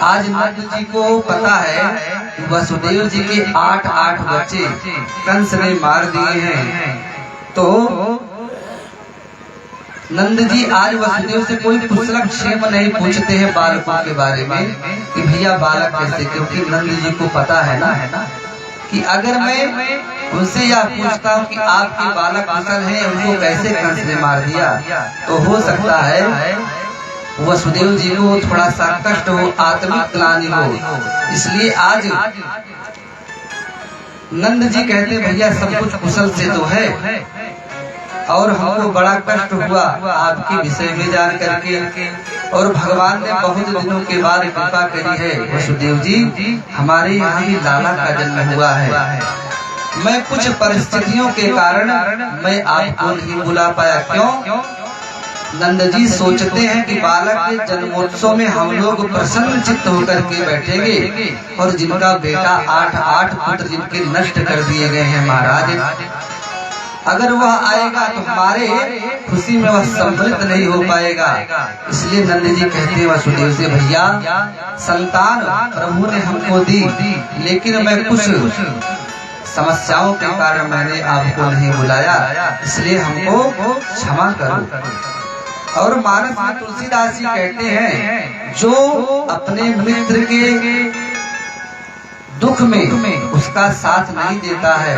आज नंद जी को पता है वसुदेव जी के 8 बच्चे कंस ने मार दिए हैं, तो नंद जी आज वसुदेव से कोई कुशल क्षेम नहीं पूछते हैं बालकों के बारे में कि भैया बालक कैसे, क्योंकि नंद जी को पता है ना कि अगर मैं उनसे यह पूछता हूँ कि आपके बालक कुशल हैं, उनको कैसे कंस ने मार दिया, तो हो सकता है वसुदेव जी को थोड़ा सा कष्ट हो, आत्मिक ग्लानि हो। इसलिए आज नंद जी कहते भैया सब कुछ कुशल से तो है, और हमको बड़ा कष्ट हुआ आपके विषय में जान करके, और भगवान ने बहुत दिनों के बाद कृपा करी है वसुदेव जी, हमारे यहाँ भी लाला का जन्म हुआ है। मैं कुछ परिस्थितियों के कारण मैं आपको नहीं बुला पाया। क्यों? नंद जी सोचते हैं कि बालक के जन्मोत्सव में हम लोग प्रसन्न चित्त होकर के बैठेंगे, और जिनका बेटा 8 पुत्र जिनके नष्ट कर दिए गए हैं महाराज, अगर वह आएगा तो हमारे खुशी में वह सम्मिलित नहीं हो पाएगा। इसलिए नंद जी कहते हैं वसुदेव से, भैया संतान प्रभु ने हमको दी, लेकिन मैं कुछ समस्याओं के कारण मैंने आपको नहीं बुलाया, इसलिए हमको क्षमा करो। और मानस में तुलसीदास जी कहते हैं, जो अपने मित्र के दुख में उसका साथ नहीं देता है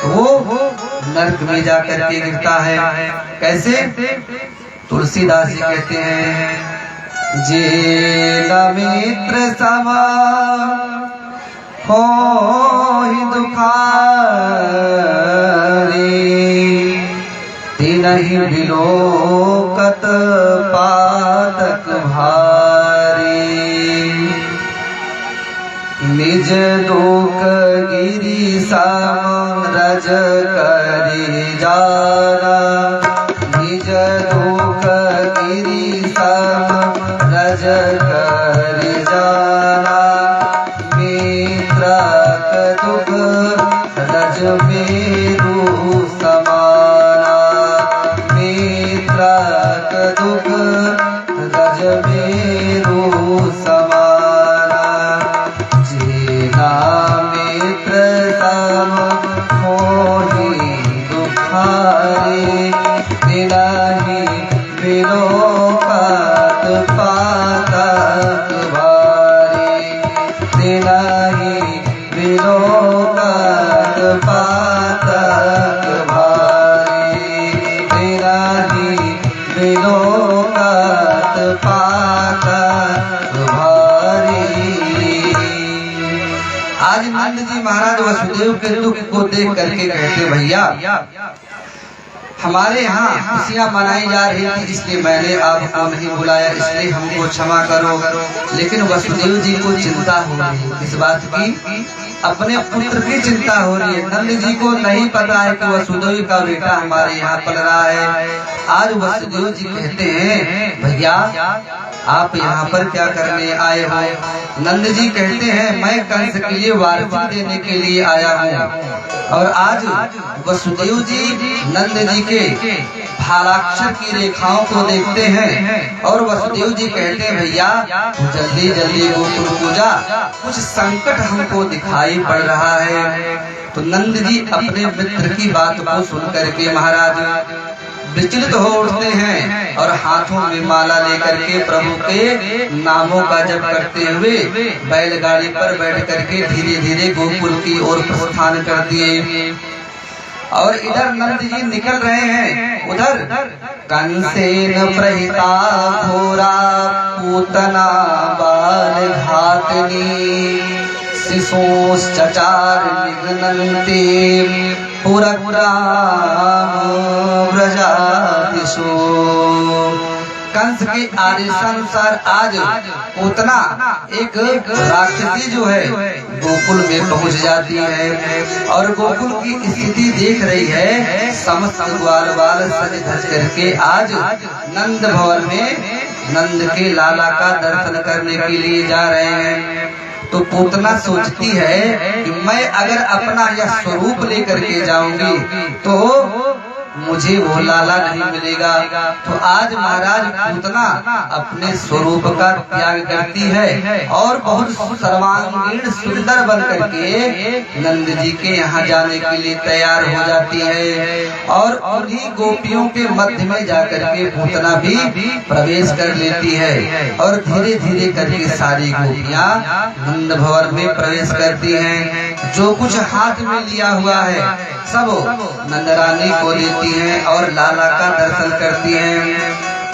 वो नरक में जा करके गिरता है। कैसे? तुलसीदास जी कहते हैं, जे न मित्र समा हो ही दुखारी, नहीं बिलोकत पातक भारी, निज दुख गिरी समरज करी जाना, निज दुख गिरी समरज करी जाना, मित्र दुख रज मेरु समाना, दुख रज मेरु समाना, जेना मित्र सम मोहि दुखारे, तिनहि बिलोकत पातक भारी, तिनहि बिलोकत पातक भारी, तिनहि बिलोकत पातक भारी। आज नंद जी महाराज वसुदेव के दुख को देख करके कहते, भैया हमारे यहाँ खुशियाँ मनाई जा रही थी, इसलिए मैंने आपको नहीं बुलाया, इसलिए हमको क्षमा करो। लेकिन वसुदेव जी को चिंता हो रही है इस बात की, अपने पुत्र की चिंता हो रही है। नंद जी को नहीं पता है कि वसुदेव का बेटा हमारे यहाँ पल रहा है। आज वसुदेव जी कहते हैं, भैया आप यहाँ पर क्या करने आए हो? नंद जी कहते हैं मैं कंस के लिए वार्ता देने के लिए आया हूँ। और आज वसुदेव जी नंद जी के भालाक्षर की रेखाओं को देखते हैं और वसुदेव जी कहते हैं भैया जल्दी जल्दी गोकुल को जा, कुछ संकट हमको दिखाई पड़ रहा है। तो नंद जी अपने मित्र की बात को सुन करके महाराज विचलित हो उठते हैं और हाथों में माला लेकर के प्रभु के नामों का जप करते हुए बैलगाड़ी पर बैठ करके धीरे धीरे गोकुल की ओर प्रस्थान कर दिए। और इधर नंद जी निकल रहे हैं, उधर कंसेन प्रहिता घोरा पूतना बाल घातनी शिशोश्चचार निघ्नन्ते व्रजादिशो। कंस के आदेशानुसार आज पूतना एक राक्षसी जो है गोकुल में पहुंच जाती है और गोकुल की स्थिति देख रही है। समस्त ग्वाल बाल सज धज करके आज नंद भवन में नंद के लाला का दर्शन करने के लिए जा रहे हैं। तो पूतना सोचती है कि मैं अगर अपना यह स्वरूप लेकर के जाऊंगी तो मुझे वो लाला नहीं मिलेगा। तो आज महाराज पूतना अपने स्वरूप का त्याग करती है और बहुत सर्वांगीण सुंदर बन करके नंद जी के यहाँ जाने के लिए तैयार हो जाती है। और उन्हीं गोपियों के मध्य में जाकर के पूतना भी प्रवेश कर लेती है और धीरे धीरे करके सारी गोपियाँ नंद भवन में प्रवेश करती हैं। जो कुछ हाथ में लिया हुआ है सब नंदरानी को देती हैं और लाला का दर्शन करती हैं।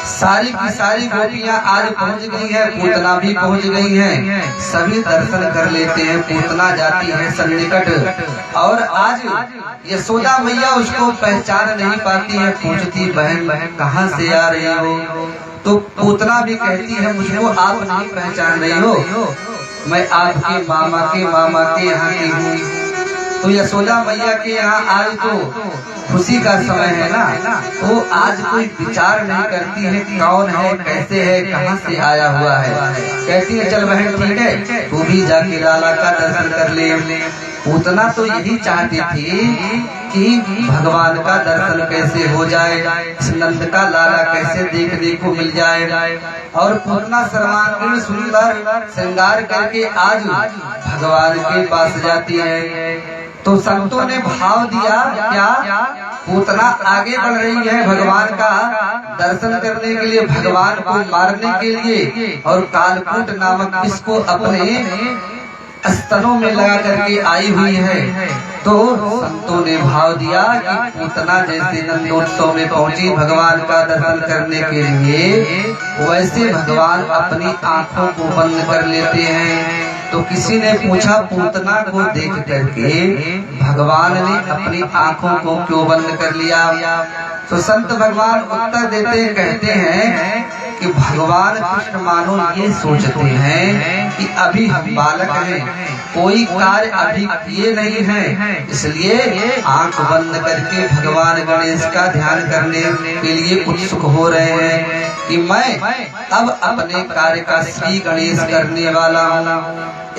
सारी की सारी गोपियां आज पहुंच गई हैं, पूतना भी पहुंच गई हैं, सभी दर्शन कर लेते हैं। पूतना जाती है सन्निकट और आज यशोदा मैया उसको पहचान नहीं पाती है, पूछती बहन कहाँ से आ रही हो? तो पूतना भी कहती है मुझको आप नहीं पहचान रही हो, मैं आपके मामा के यहाँ की हूँ। तो यशोदा मैया के यहाँ आज तो खुशी का समय है ना, तो आज कोई विचार नहीं करती है कौन है, कैसे है, कहाँ से आया हुआ है। कहती है चल बहन ठीक है तू भी जाके लाला का दर्शन कर ले। पूतना तो यही चाहती थी कि भगवान का दर्शन कैसे हो जाए, इस नंद का लाला कैसे देखने को मिल जाए। और पूतना सर्वांगीण सुंदर श्रृंगार करके आज भगवान के पास जाती है। तो संतों ने भाव दिया क्या पूतना आगे बढ़ रही है भगवान का दर्शन करने के लिए, भगवान को मारने के लिए, और कालकूट नामक इसको अपने स्तनों में लगा करके आई हुई है। तो संतों ने भाव दिया कि पूतना जैसे नंदोत्सव में पहुंची भगवान का दर्शन करने के लिए, वैसे भगवान अपनी आंखों को बंद कर लेते हैं। तो किसी ने पूछा पूतना को देख करके भगवान ने अपनी आंखों को क्यों बंद कर लिया? तो संत भगवान उत्तर देते कहते हैं कि भगवान कृष्ण मानो ये सोचते हैं कि अभी हम बालक हैं, कोई कार्य अभी किए नहीं है, इसलिए आंख बंद करके भगवान गणेश का ध्यान करने के लिए उत्सुक हो रहे हैं कि मैं अब अपने कार्य का श्री गणेश करने वाला हूँ।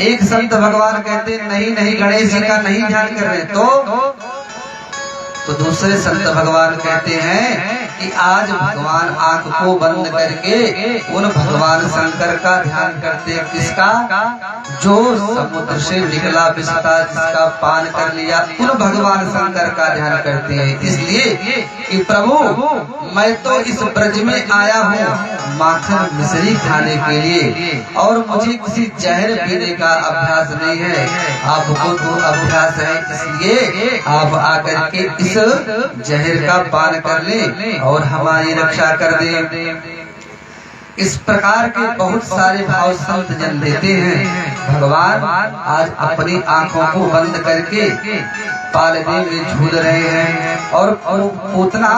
एक संत भगवान कहते नहीं गणेश जी का नहीं ध्यान कर रहे। तो दूसरे संत भगवान कहते हैं कि आज भगवान आंख को बंद करके उन भगवान शंकर का ध्यान करते हैं। किसका? जो समुद्र से निकला विषता जिसका पान कर लिया, उन भगवान शंकर का ध्यान करते हैं। इसलिए कि प्रभु मैं तो इस ब्रज में आया हूँ माखन मिश्री खाने के लिए और मुझे किसी जहर पीने का अभ्यास नहीं है, आपको तो अभ्यास है, इसलिए आप आकर के इस जहर का पान कर ले और हमारी रक्षा कर दे। इस प्रकार के बहुत सारे भाव संत जन देते हैं। भगवान आज अपनी आंखों को बंद करके पालने में झूल रहे हैं और पूतना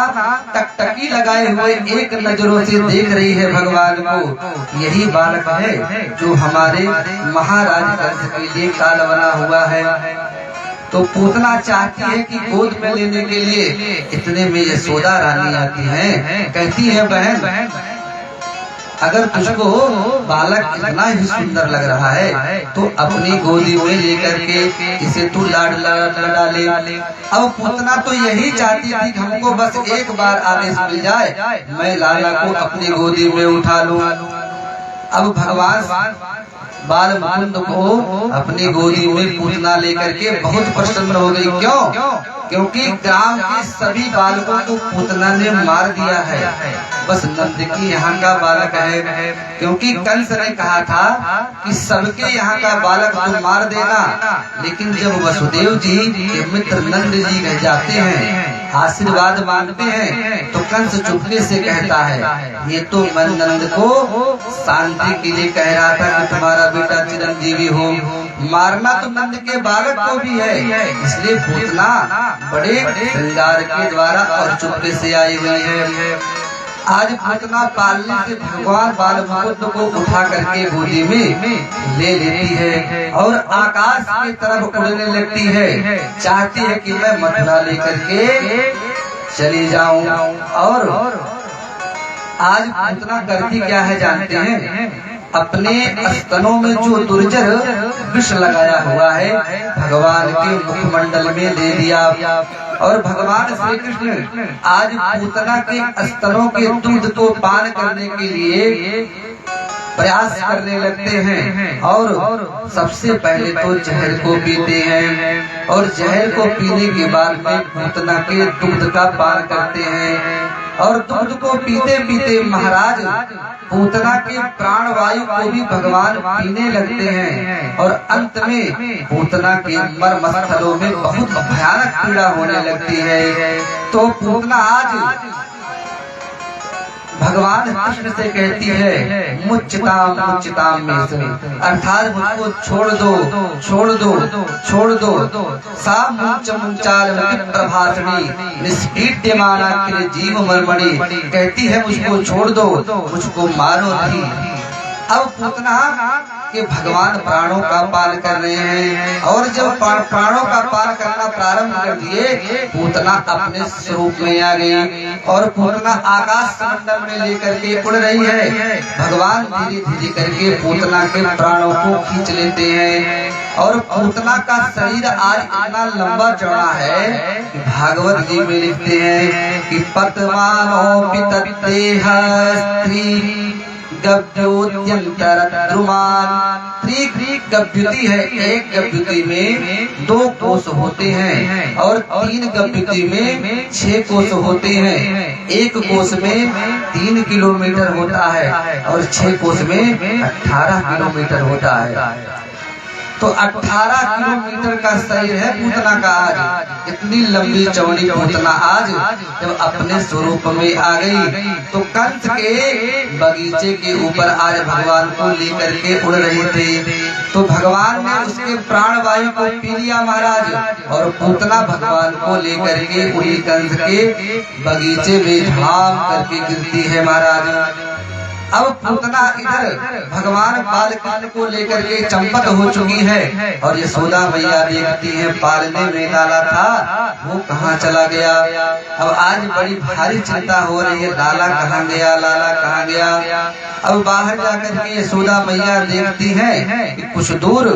टकटकी लगाए हुए एक नजरों से देख रही है भगवान को। यही बालक है जो हमारे महाराज कंस के लिए काल बना हुआ है। तो पूतना चाहती है कि गोद में लेने के लिए, इतने में यशोदा रानी आती है, कहती है बहन अगर तुझको बालक इतना ही सुंदर लग रहा है तो अपनी गोदी में लेकर के इसे तू लाड डाले। अब पूतना तो यही चाहती थी कि हमको बस एक बार आदेश मिल जाए, मैं लाला को अपनी गोदी में उठा लूं। अब भगवान बाल मुकुंद को अपनी गोदी में पूतना लेकर के बहुत प्रसन्न हो गई। क्यों? क्योंकि ग्राम के सभी बालकों को पूतना ने मार दिया है, बस नंद की यहाँ का बालक है। क्योंकि कंस ने कहा था कि सबके यहाँ का बालक तुम मार देना, लेकिन जब वसुदेव जी के मित्र नंद जी रह जाते हैं, आशीर्वाद मांगते हैं, तो कंस चुपके से कहता है ये तो मैं नंद को शांति के लिए कह रहा था कि तुम्हारा बेटा चिरंजीवी हो, मारना तो नंद के बालक को भी है। इसलिए पूतना बड़े श्रृंगार के द्वारा और चुपके से आई हुई है। आज पूतना पालने से भगवान बाल मुकुंद को उठा करके गोदी में ले लेती है और आकाश की तरफ उड़ने लगती है। चाहती है कि मैं मथुरा लेकर के चली जाऊं। और आज पूतना करती क्या है जानते हैं? अपने स्तनों में जो दुर्जर विष लगाया हुआ है भगवान के मुखमंडल में ले दिया। और भगवान श्री कृष्ण आज पूतना के स्तनों के दूध को पान करने के लिए प्रयास करने लगते हैं। और सबसे पहले तो जहर को पीते हैं और जहर को पीने के बाद में पूतना के दूध का पान करते हैं। और दूध को पीते पीते महाराज पूतना के प्राणवायु को भी भगवान पीने लगते हैं और अंत में पूतना के मर्मस्थलों में बहुत भयानक पीड़ा होने लगती है। तो पूतना आज भगवान कृष्ण से कहती है मुच्चिताम मुच्चिताम में से, अर्थात मुझको छोड़ दो छोड़ दो छोड़ दो। सा मुंच मुंचाल प्रभाषणी निष्पीड्यमाना के जीव मर्मणि, कहती है मुझको छोड़ दो, मुझको मारो नहीं। अब पूतना कि भगवान प्राणों का पान कर रहे हैं और जब प्राणों का पान करना प्रारंभ कर दिए, पूतना अपने स्वरूप में आ गई और पूतना आकाश मंडल में लेकर के उड़ रही है। भगवान धीरे धीरे करके पूतना के प्राणों को खींच लेते हैं और पूतना का शरीर आज इतना लंबा चौड़ा है कि भागवत जी में लिखते हैं कि पतमानो पितत्तेह स्त्री गभ्योत्यंतर द्रुमान। गभ्युति है, एक गभ्युति में 2 कोष होते हैं और 3 गभ्युति में 6 कोष होते हैं। एक कोष में 3 किलोमीटर होता है और 6 कोष में 18 किलोमीटर होता है। तो 18 किलोमीटर का शरीर है पूतना का। आज इतनी लंबी चौड़ी पूतना आज जब अपने स्वरूप में आ गई तो कंस के बगीचे के ऊपर आज भगवान को लेकर के उड़ रही थी। तो भगवान ने उसके प्राण वायु को पी लिया महाराज और पूतना भगवान को लेकर के उड़ी कंस के बगीचे में झाम करके गिरती है महाराज। अब पूतना इधर भगवान बालकृष्ण को लेकर के चंपत हो चुकी है और यशोदा मैया देखती है पालने में लाला था वो कहाँ चला गया। अब आज बड़ी भारी चिंता हो रही है, लाला कहाँ गया, लाला कहाँ गया। अब बाहर जाकर के यशोदा मैया देखती है कि कुछ दूर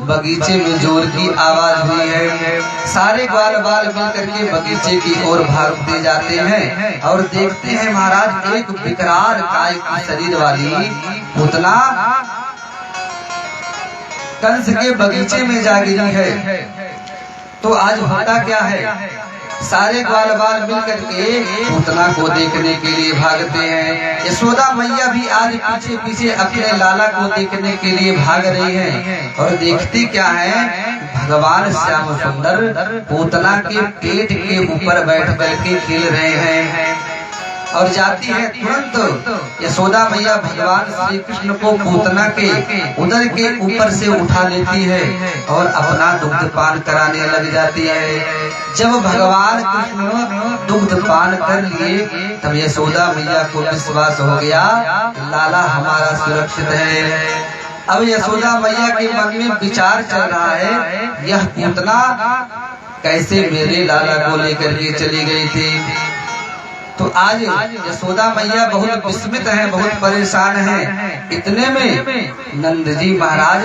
बगीचे में जोर की आवाज हुई है। सारे ग्वाल बाल मिल करके बगीचे की ओर भागते जाते हैं और देखते हैं महाराज एक विकराल काय की शरीर वाली पूतना कंस के बगीचे में जा गिरी है। तो आज होता क्या है, सारे ग्वाल बाल मिल करके पूतना को देखने के लिए भागते हैं। यशोदा मैया भी आज पीछे पीछे अपने लाला को देखने के लिए भाग रही है और देखती क्या है, भगवान श्याम सुंदर पूतना के पेट के ऊपर बैठ करके खेल रहे हैं। और जाती है तुरंत यशोदा मैया भगवान श्री कृष्ण को पूतना के उदर के ऊपर से उठा लेती है और अपना दुग्ध पान कराने लग जाती है। जब भगवान कृष्ण दुग्ध पान कर लिए तब यशोदा मैया को विश्वास हो गया लाला हमारा सुरक्षित है। अब यशोदा मैया के मन में विचार चल रहा है, यह पूतना कैसे मेरे लाला को लेकर के चली गई थी। तो आज यशोदा मैया बहुत विस्मित हैं, बहुत परेशान हैं। इतने में नंद जी महाराज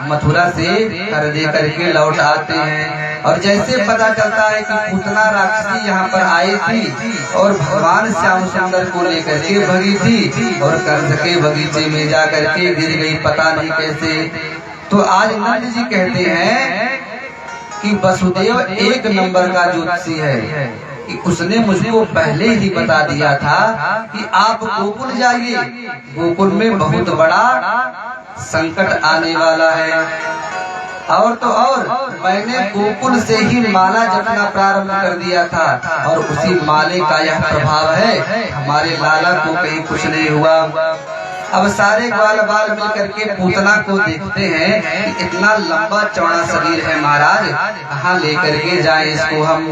मथुरा से कर दे करके लौट आते हैं और जैसे पता चलता है कि पूतना राक्षसी यहाँ पर आई थी और भगवान श्याम सुंदर को लेकर के भगी थी और कंस के बगीचे में जा करके गिर गई, पता नहीं कैसे। तो आज नंद जी कहते हैं कि वसुदेव एक नंबर का ज्योतिषी है कि उसने मुझको पहले ही बता दिया था कि आप गोकुल जाइए, गोकुल में बहुत बड़ा संकट आने वाला है। और तो और मैंने गोकुल से ही माला जपना प्रारंभ कर दिया था और उसी माले का यह प्रभाव है, हमारे लाला को कहीं कुछ नहीं हुआ। अब सारे ग्वाल बाल मिल करके पूतना को देखते हैं कि इतना लंबा चौड़ा शरीर है महाराज, कहाँ लेकर के जाए इसको हम।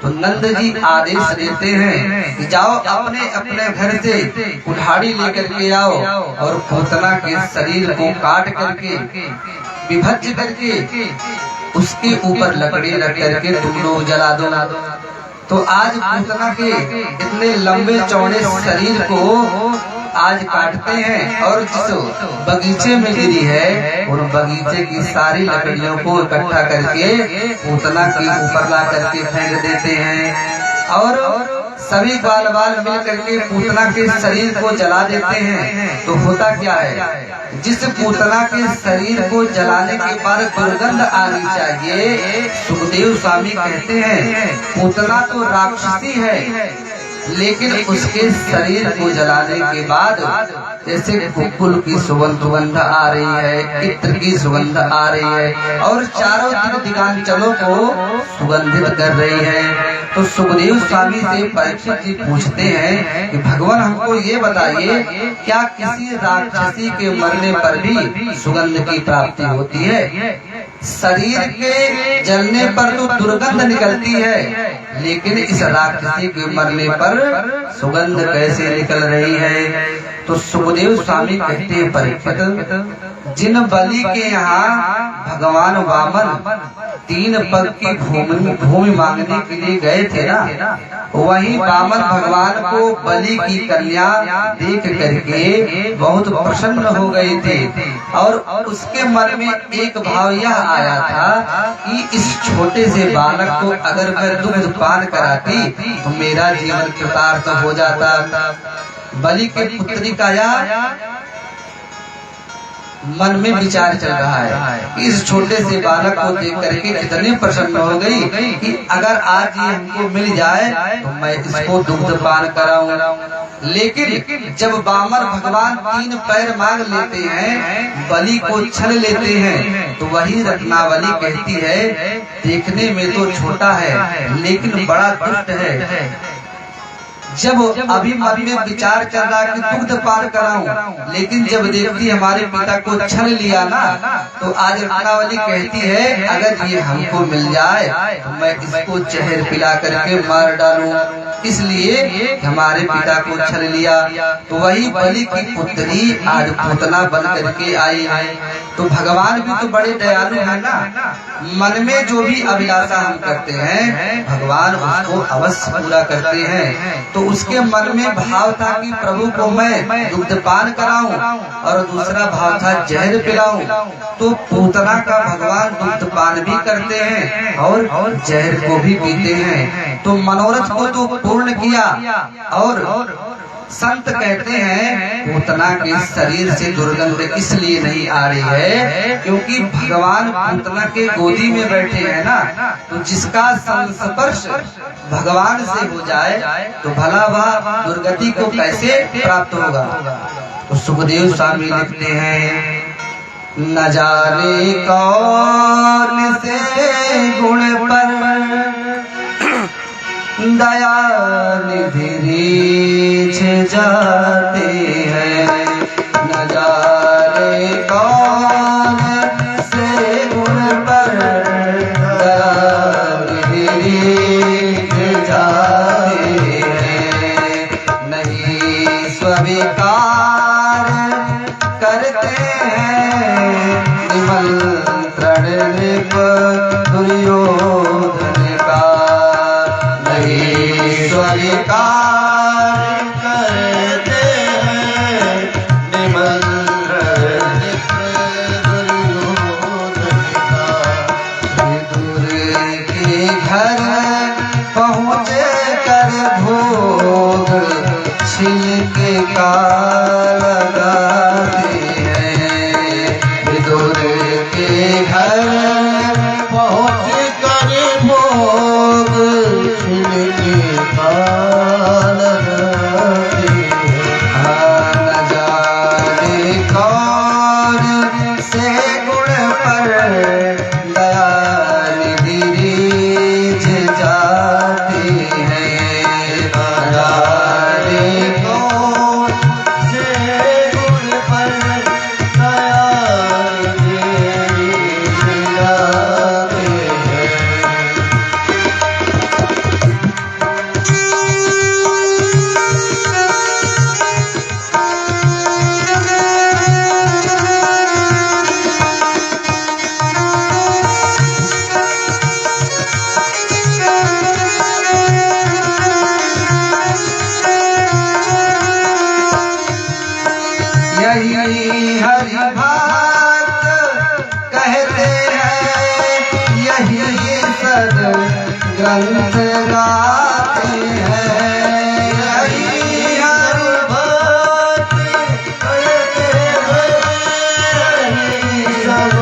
तो नंद जी आदेश देते हैं कि जाओ अपने अपने घर से कुल्हाड़ी लेकर के आओ और पूतना के शरीर को काट करके विभज्य करके उसके ऊपर लकड़ी रख करके तुम लोग जला दो। तो आज पूतना के इतने लंबे चौड़े शरीर को आज काटते हैं और जिस बगीचे में गिरी है उन बगीचे की सारी लकड़ियों को इकट्ठा करके पूतना के ऊपर ला करके फेंक देते हैं और सभी ग्वाल बाल मिल करके पूतना के शरीर को जला देते हैं। तो होता क्या है, जिस पूतना के शरीर को जलाने के बाद दुर्गंध आनी चाहिए, सुखदेव स्वामी कहते हैं पूतना तो राक्षसी है लेकिन उसके शरीर को जलाने के बाद जैसे गोकुल की सुगंध आ रही है, इत्र की सुगंध आ रही है और चारों दिगांचलों को सुगंधित कर रही है। तो सुखदेव स्वामी से परीक्षित जी पूछते हैं कि भगवान हमको ये बताइए, क्या किसी राक्षसी के मरने पर भी सुगंध की प्राप्ति होती है? शरीर के जलने पर तो दुर्गंध निकलती है लेकिन इस राक्षसी के मरने पर सुगंध कैसे निकल रही है? तो सुखदेव स्वामी कहते हैं परीक्षित, जिन बलि के यहाँ भगवान वामन 3 पग की भूमि मांगने के लिए गए थे ना, वही वामन भगवान को बलि की कन्या देख करके बहुत प्रसन्न हो गए थे और उसके मन में एक भाव यह आया था कि इस छोटे से बालक को अगर मैं दुग्ध पान कराती तो मेरा जीवन कृतार्थ हो जाता। बलि के पुत्री का मन में विचार चल रहा है, इस छोटे से बालक को देख करके इतने प्रसन्न हो गई कि अगर आज ये हमको मिल जाए तो मैं इसको दुग्ध पान कराऊं। लेकिन जब वामन भगवान 3 पैर मांग लेते हैं, बलि को छल लेते हैं, तो वही रत्नावली कहती है देखने में तो छोटा है लेकिन बड़ा दुष्ट है। जब अभी मन में विचार चल रहा कि दुग्ध पान कराऊं, लेकिन जब देखती हमारे पिता को छल लिया ना, तो आज रत्नावली कहती है अगर ये हमको मिल जाए तो मैं इसको जहर पिला करके मार डालूं, इसलिए हमारे पिता को छल लिया। तो वही बलि की पुत्री आज पूतना बन करके आई है। तो भगवान भी तो बड़े दयालु है ना, मन में जो भी अभिलाषा हम करते हैं भगवान उसको अवश्य पूरा करते हैं। तो उसके मन में भाव था कि प्रभु को मैं दुग्ध पान कराऊं और दूसरा भाव था जहर पिलाऊं। तो पूतना का भगवान दुग्ध पान भी करते हैं और जहर को भी पीते हैं। तो मनोरथ को तो पूर्ण किया। और संत कहते हैं पूतना के शरीर से दुर्गंध इसलिए नहीं आ रही है क्योंकि भगवान पूतना के गोदी में बैठे हैं ना, तो जिसका संस्पर्श भगवान से हो जाए तो भला वह दुर्गति को कैसे प्राप्त होगा। तो सुखदेव स्वामी लिखते हैं न जाने कौन से गुण पर दया निधि रीछ जाते हैं, न जाने कौन से गुण पर दया निधि रीछ जाते हैं, नहीं स्वीकार करते हैं निमंत्रण नृप दुर्योधन का, नहीं स्वीकार स्वीकार करते हैं निमंत्रण दुर्योधन का। विदुर के घर पहुँचे कर भोग छिलके का लगाते हैं। विदुर के घर पहुँच कर भोग छिलके का लगाते हैं। न जाने कौन से गुण पर दया निधि रीझ जाती है। न जाने कौन से गुण पर दया रीझ जाते हैं। यही हरि भक्त कहते हैं, यही सद ग्रंथ गाते हैं। यही हरि भक्त कहते हैं, यही सब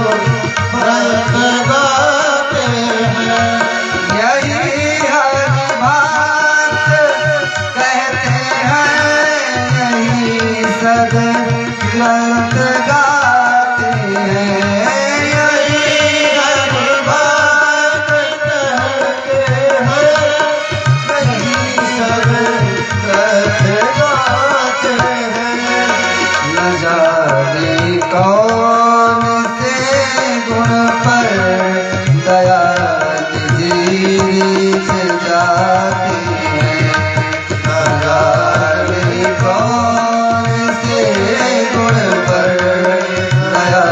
भक्त गाते हैं। यही हरि भक्त कहते हैं, यही सद ग्रंथ गाते हैं। यही हरि भक्त कहते हैं, यही सब भक्त गाते हैं। न जाने कौन से गुण पर दया निधि रीझ जाती है। न जाने कौन से गुण पर दया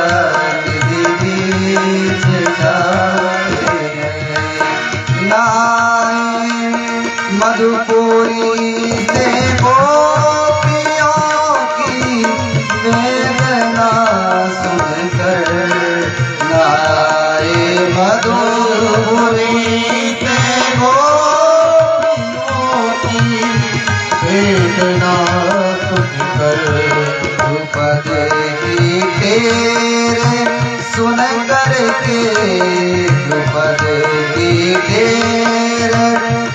निधि रीझ जाती है। नाई मधुपुरी से गोपियों की वेदना सुनकर, नाए मधुपुरी से गोपियों की वेदना सुनकर, द्रुपद की टेर सुन करके, द्रुपद की टेर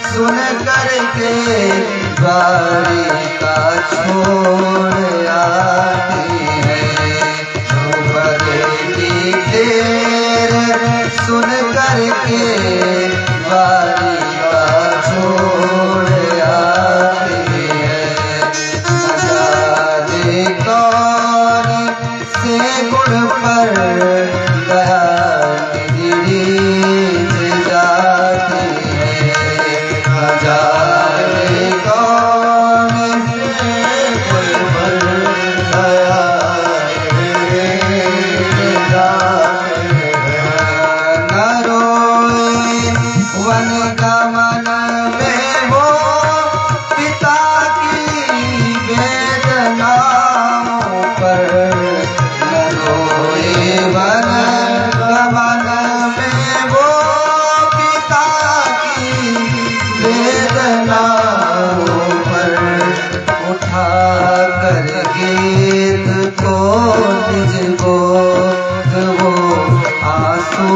सुन करके द्वारिका छोड़ आती है। द्रुपद की टेर सुन करके द्वारिका छोड़ आती है। न जाने कौन से गुण पर दया निधि रीझ जाती है। न जाने कौन से गुण पर दया रीझ जाते हैं। न रोए वन गमन में हो पिता की वेदनाओं पर। न रोए वन गमन में वो पिता की वेदनाओं पर। उठा कर गीत को निज गोद वो आंसू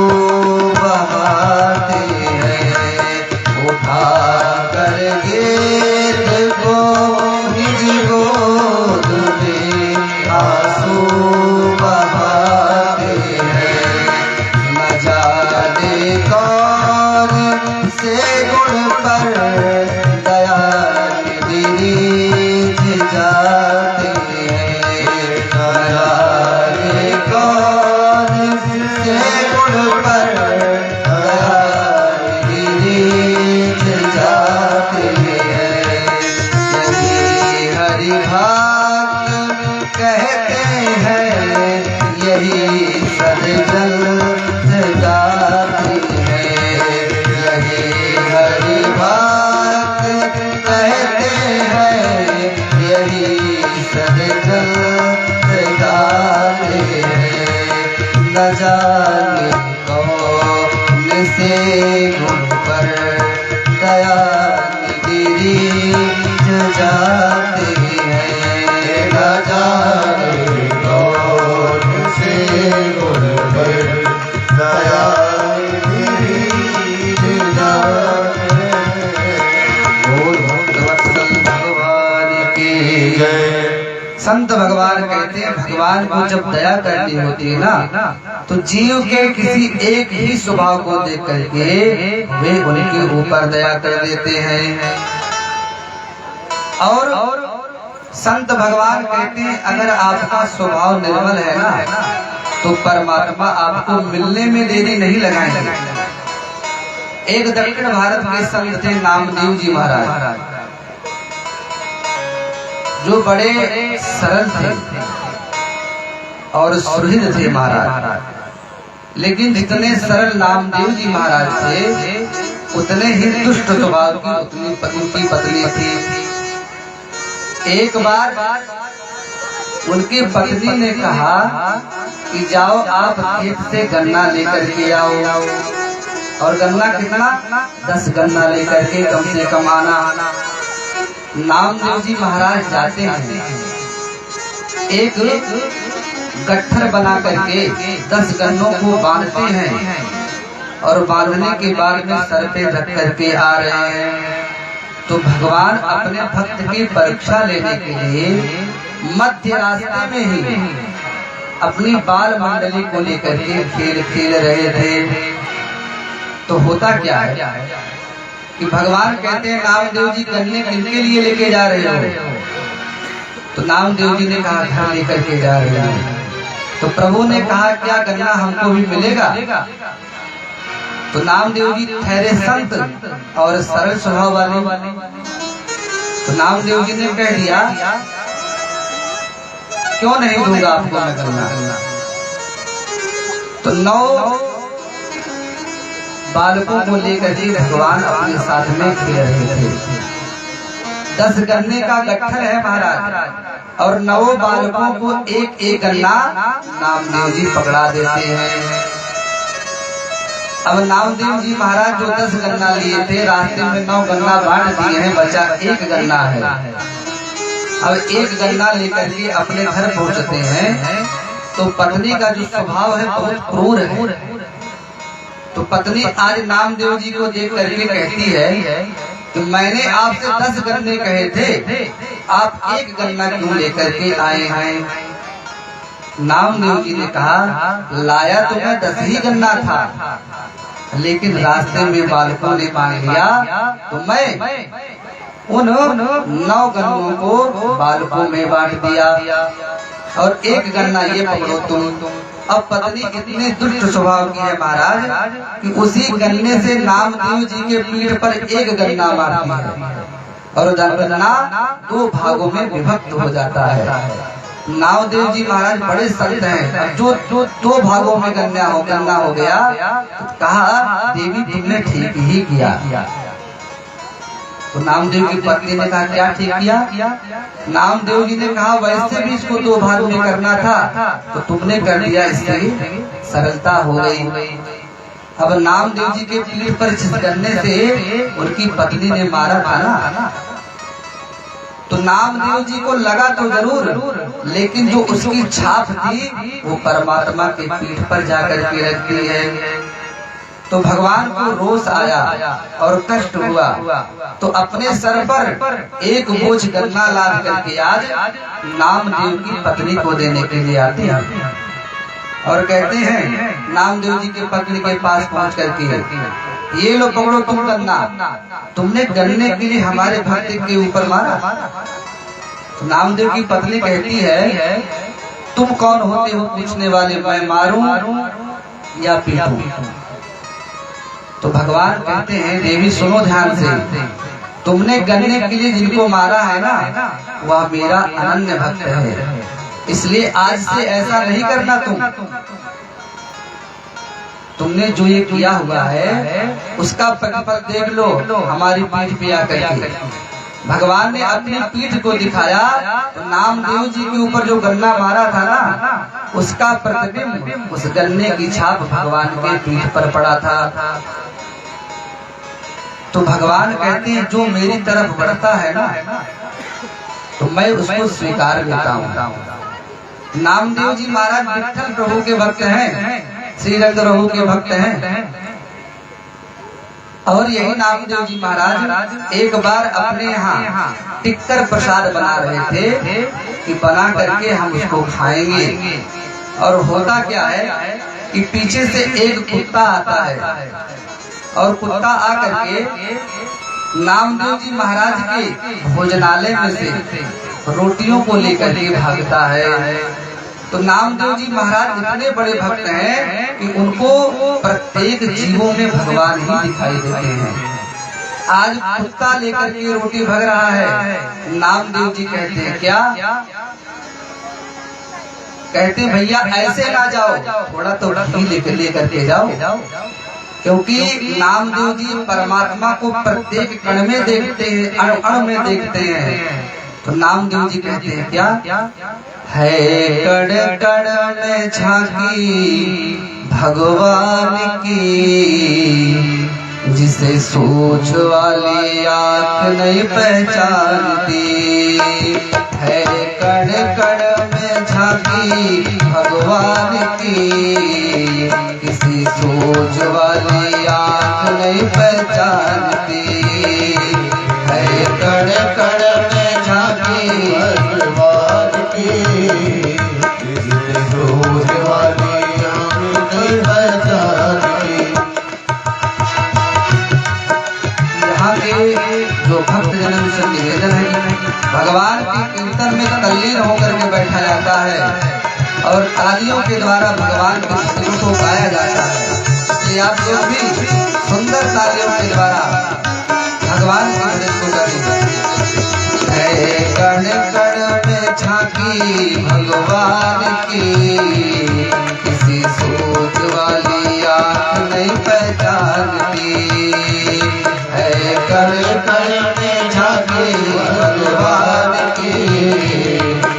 बहाते हैं। उठा कर गीत को निज गोद में आंसू बहाते हैं। न जाने कौन से गुण पर दया निधि रीझ जाती है। न जाने कौन से गुण पर दया निधि रीझ जाती है। यही हरि भक्त कहते हैं, यही सद गाती है। यही हरि भक्त कहते कहते हैं यही सदगल गाते हैं। न जाने कौन से गुण पर दया गिरी जाते हैं। न जाने कौन से गुण पर दया गिरी जाते हैं। बोल भक्तवत्सल भगवान की जय। संत भगवान कहते हैं भगवान को जब दया करनी होती है ना तो जीव के किसी एक ही स्वभाव को देख करके वे उनके ऊपर दया कर देते हैं। और संत भगवान कहते हैं अगर आपका स्वभाव निर्मल है ना तो परमात्मा आपको मिलने में देरी नहीं लगाएंगे। एक दक्षिण भारत के संत थे नामदेव जी महाराज, जो बड़े सरल थे और सुहृद थे महाराज। लेकिन जितने सरल नामदेव जी महाराज थे उतने ही दुष्ट स्वभाव की उनकी पत्नी थी। एक बार उनकी पत्नी ने कहा कि जाओ आप खेत से गन्ना लेकर के आओ, और गन्ना कितना 10 गन्ना लेकर के कम से कम आना। नामदेव जी महाराज जाते हैं, एक गट्ठर बना करके 10 गन्नों को बांधते हैं और बांधने के बाद में सर पे रख करके आ रहे हैं। तो भगवान अपने भक्त की परीक्षा लेने के लिए मध्य रास्ते में ही अपनी बाल मंडली को लेकर के खेल खेल रहे थे। तो होता क्या है कि भगवान कहते हैं नामदेव जी गन्ने किनके लिए लेके जा रहे हो? तो नामदेव जी ने कहा घर लेकर के जा रहे हैं। तो प्रभु ने कहा क्या गन्ना हमको भी मिलेगा? तो नामदेव जी ठहरे संत और सरल स्वभाव वाले। तो नामदेव जी ने कह दिया क्यों नहीं दूंगा आपको मैं गन्ना। तो 9 बालकों को लेकर के भगवान अपने साथ में खेल रहे थे। 10 गन्ने का गट्ठर है महाराज और 9 बालकों को एक एक गन्ना नामदेव जी पकड़ा देते हैं। अब नामदेव जी महाराज जो 10 गन्ना लिए थे रास्ते में 9 गन्ना बांट दिए हैं, बचा 1 गन्ना है। अब 1 गन्ना लेकर के अपने घर पहुंचते हैं तो पत्नी का जो स्वभाव है बहुत क्रूर है। तो पत्नी आज नामदेव जी को देख करके कहती है कि मैंने आपसे 10 गन्ने कहे थे, आप 1 गन्ना क्यों लेकर के आए हैं? नामदेव जी ने कहा लाया तो मैं 10 ही गन्ना था, लेकिन रास्ते में बालकों ने मांग लिया तो मैं उन 9 गन्नों को बालकों में बांट दिया और 1 गन्ना ये पकड़ो तुम। अब पत्नी इतनी दुष्ट स्वभाव की है महाराज कि उसी गन्ने से नामदेव जी के पीठ पर 1 गन्ना मारती है और गन्ना 2 भागों में विभक्त हो जाता है। नामदेव जी महाराज बड़े संत हैं, जो 2 भागों में गन्ना हो गया तो कहा देवी तुमने ठीक ही किया। तो नामदेव की पत्नी ने कहा क्या ठीक किया? नामदेव जी ने कहा वैसे भी इसको 2 भाग में करना था तो तुमने कर दिया, इससे सरलता हो गई। अब नामदेव जी के पीठ पर जिस गन्ने से उनकी पत्नी ने मारा था ना तो नामदेव जी को लगा तो जरूर, लेकिन जो उसकी छाप थी वो परमात्मा के पीठ पर जाकर के रखती है। तो भगवान को रोष आया और कष्ट हुआ तो अपने सर पर 1 बोझ गन्ना लाद करके आज नामदेव की पत्नी को देने के लिए आते हैं और कहते हैं नामदेव जी के पत्नी के पास पहुंच करके ये लो पकड़ो तुम गन्ना, तुमने गन्ने के लिए हमारे भक्त के ऊपर मारा। तो नामदेव की पत्नी कहती है तुम कौन होते हो पूछने वाले, मैं मारूं या पीटूं? तो भगवान कहते हैं देवी सुनो ध्यान से, तुमने गन्ने के लिए जिनको मारा है ना वह मेरा अनन्य भक्त है, इसलिए आज से ऐसा नहीं करना। तुमने जो ये किया हुआ है उसका प्रतिफल देख लो हमारी पीठ पे आकर के। भगवान ने अपनी पीठ को दिखाया तो नामदेव जी के ऊपर जो गन्ना मारा था ना, उसका प्रतिबिंब उस गन्ने की छाप भगवान के पीठ पर पड़ा था। तो भगवान कहते हैं जो मेरी तरफ बढ़ता है ना, तो मैं उसको स्वीकार करता हूँ। नामदेव जी महाराज विठ्ठल प्रभु के भक्त हैं, श्री रंग प्रभु के भक्त हैं। और यही नामदेव जी महाराज एक बार अपने यहाँ टिक्कर प्रसाद बना रहे थे कि बना करके हम उसको खाएंगे। और होता क्या है कि पीछे से एक कुत्ता आता है और कुत्ता आकर के नामदेव जी महाराज के भोजनालय में से रोटियों को लेकर के भागता है। तो नामदेव जी महाराज इतने बड़े भक्त हैं कि उनको प्रत्येक जीवों में भगवान ही दिखाई देते हैं। आज कुत्ता लेकर के रोटी भग रहा है, नामदेव जी कहते हैं क्या? कहते हैं भैया ऐसे ना जाओ, थोड़ा तो घी लेकर के जाओ, क्योंकि नामदेव जी परमात्मा को प्रत्येक कण में देखते हैं, अणु अणु में देखते हैं। तो नामदेव जी कहते हैं क्या? है कण कण में झांकी भगवान की, जिसे सोच वाली आँख नहीं पहचानती। है कण कण में झांकी भगवान की, किसी सोच वाली आँख नहीं पहचानती। है कण कण में झांकी भगवान की, किसी सोच वाली आँख नहीं पहचानती। यहाँ के जो भक्त जन से निवेदन है कि भगवान के कीर्तन में तल्लीन होकर के बैठा जाता है और तालियों के द्वारा भगवान के स्तुति को गाया जाता है। इसलिए आप लोग भी सुंदर तालियों के द्वारा भगवान के भजन को करें। है कण कण में झांकी भगवान की, किसी सोच वाली आँख नहीं पहचानती। है कण कण में झांकी भगवान की,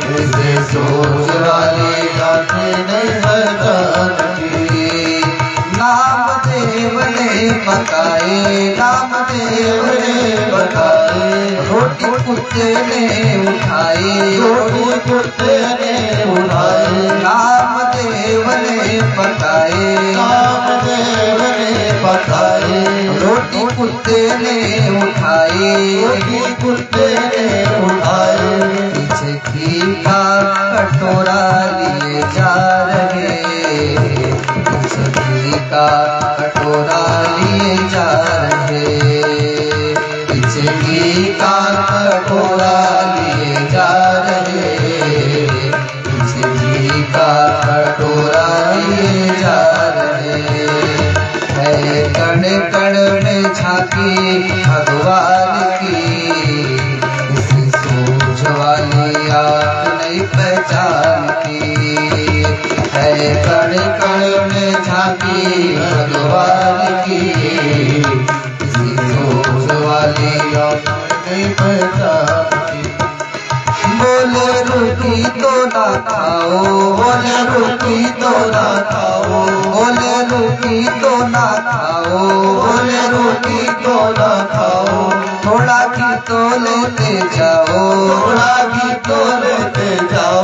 किसी सोच वाली आँख नहीं पहचानती। नामदेव ने बताए, नामदेव ने बताए, रोटी कुत्ते ने उठाई, रोटी कुत्ते ने उठाई। नामदेव ने बताए, नामदेव ने बताए, रोटी कुत्ते ने उठाई, रोटी कुत्ते ने उठाई। पीछे घी का कटोरा लिए जा रहे, पीछे घी का कटोरा लिए जा रहे, पीछे घी का कटोरा लिए जा रहे, पीछे घी का कटोरा लिए जा रहे। है कण कण में झांकी भगवान की, किसी सोच वाली आँख नहीं पहचानती। है कण कण में झांकी भगवान की, किसी सोच वाली आँख नहीं पहचानती। बोले रोटी तो ना खाओ, बोले रोटी तो ना खाओ, बोले रोटी तो ना खाओ, बोले रोटी तो ना खाओ, थोड़ा घी तो लेते जाओ, थोड़ा घी तो लेते जाओ।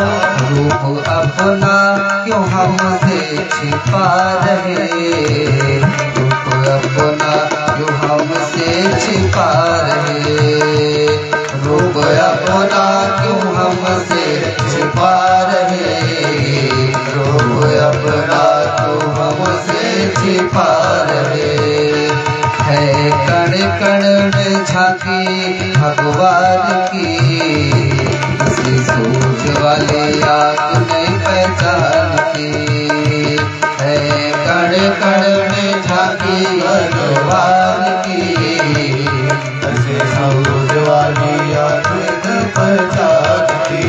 रूप अपना क्यों हमसे छिपा रहे, रूप अपना क्यों हमसे छिपा रहे, रूप अपना क्यों हमसे छिपा रहे, रूप अपना क्यों हमसे छिपा रहे। है कण कण में झांकी भगवान की, किसी सोच वाली आँख नहीं पहचानती। है कण कण में झांकी भगवान की, ऐसे सोच वाली आँख नहीं पहचानती।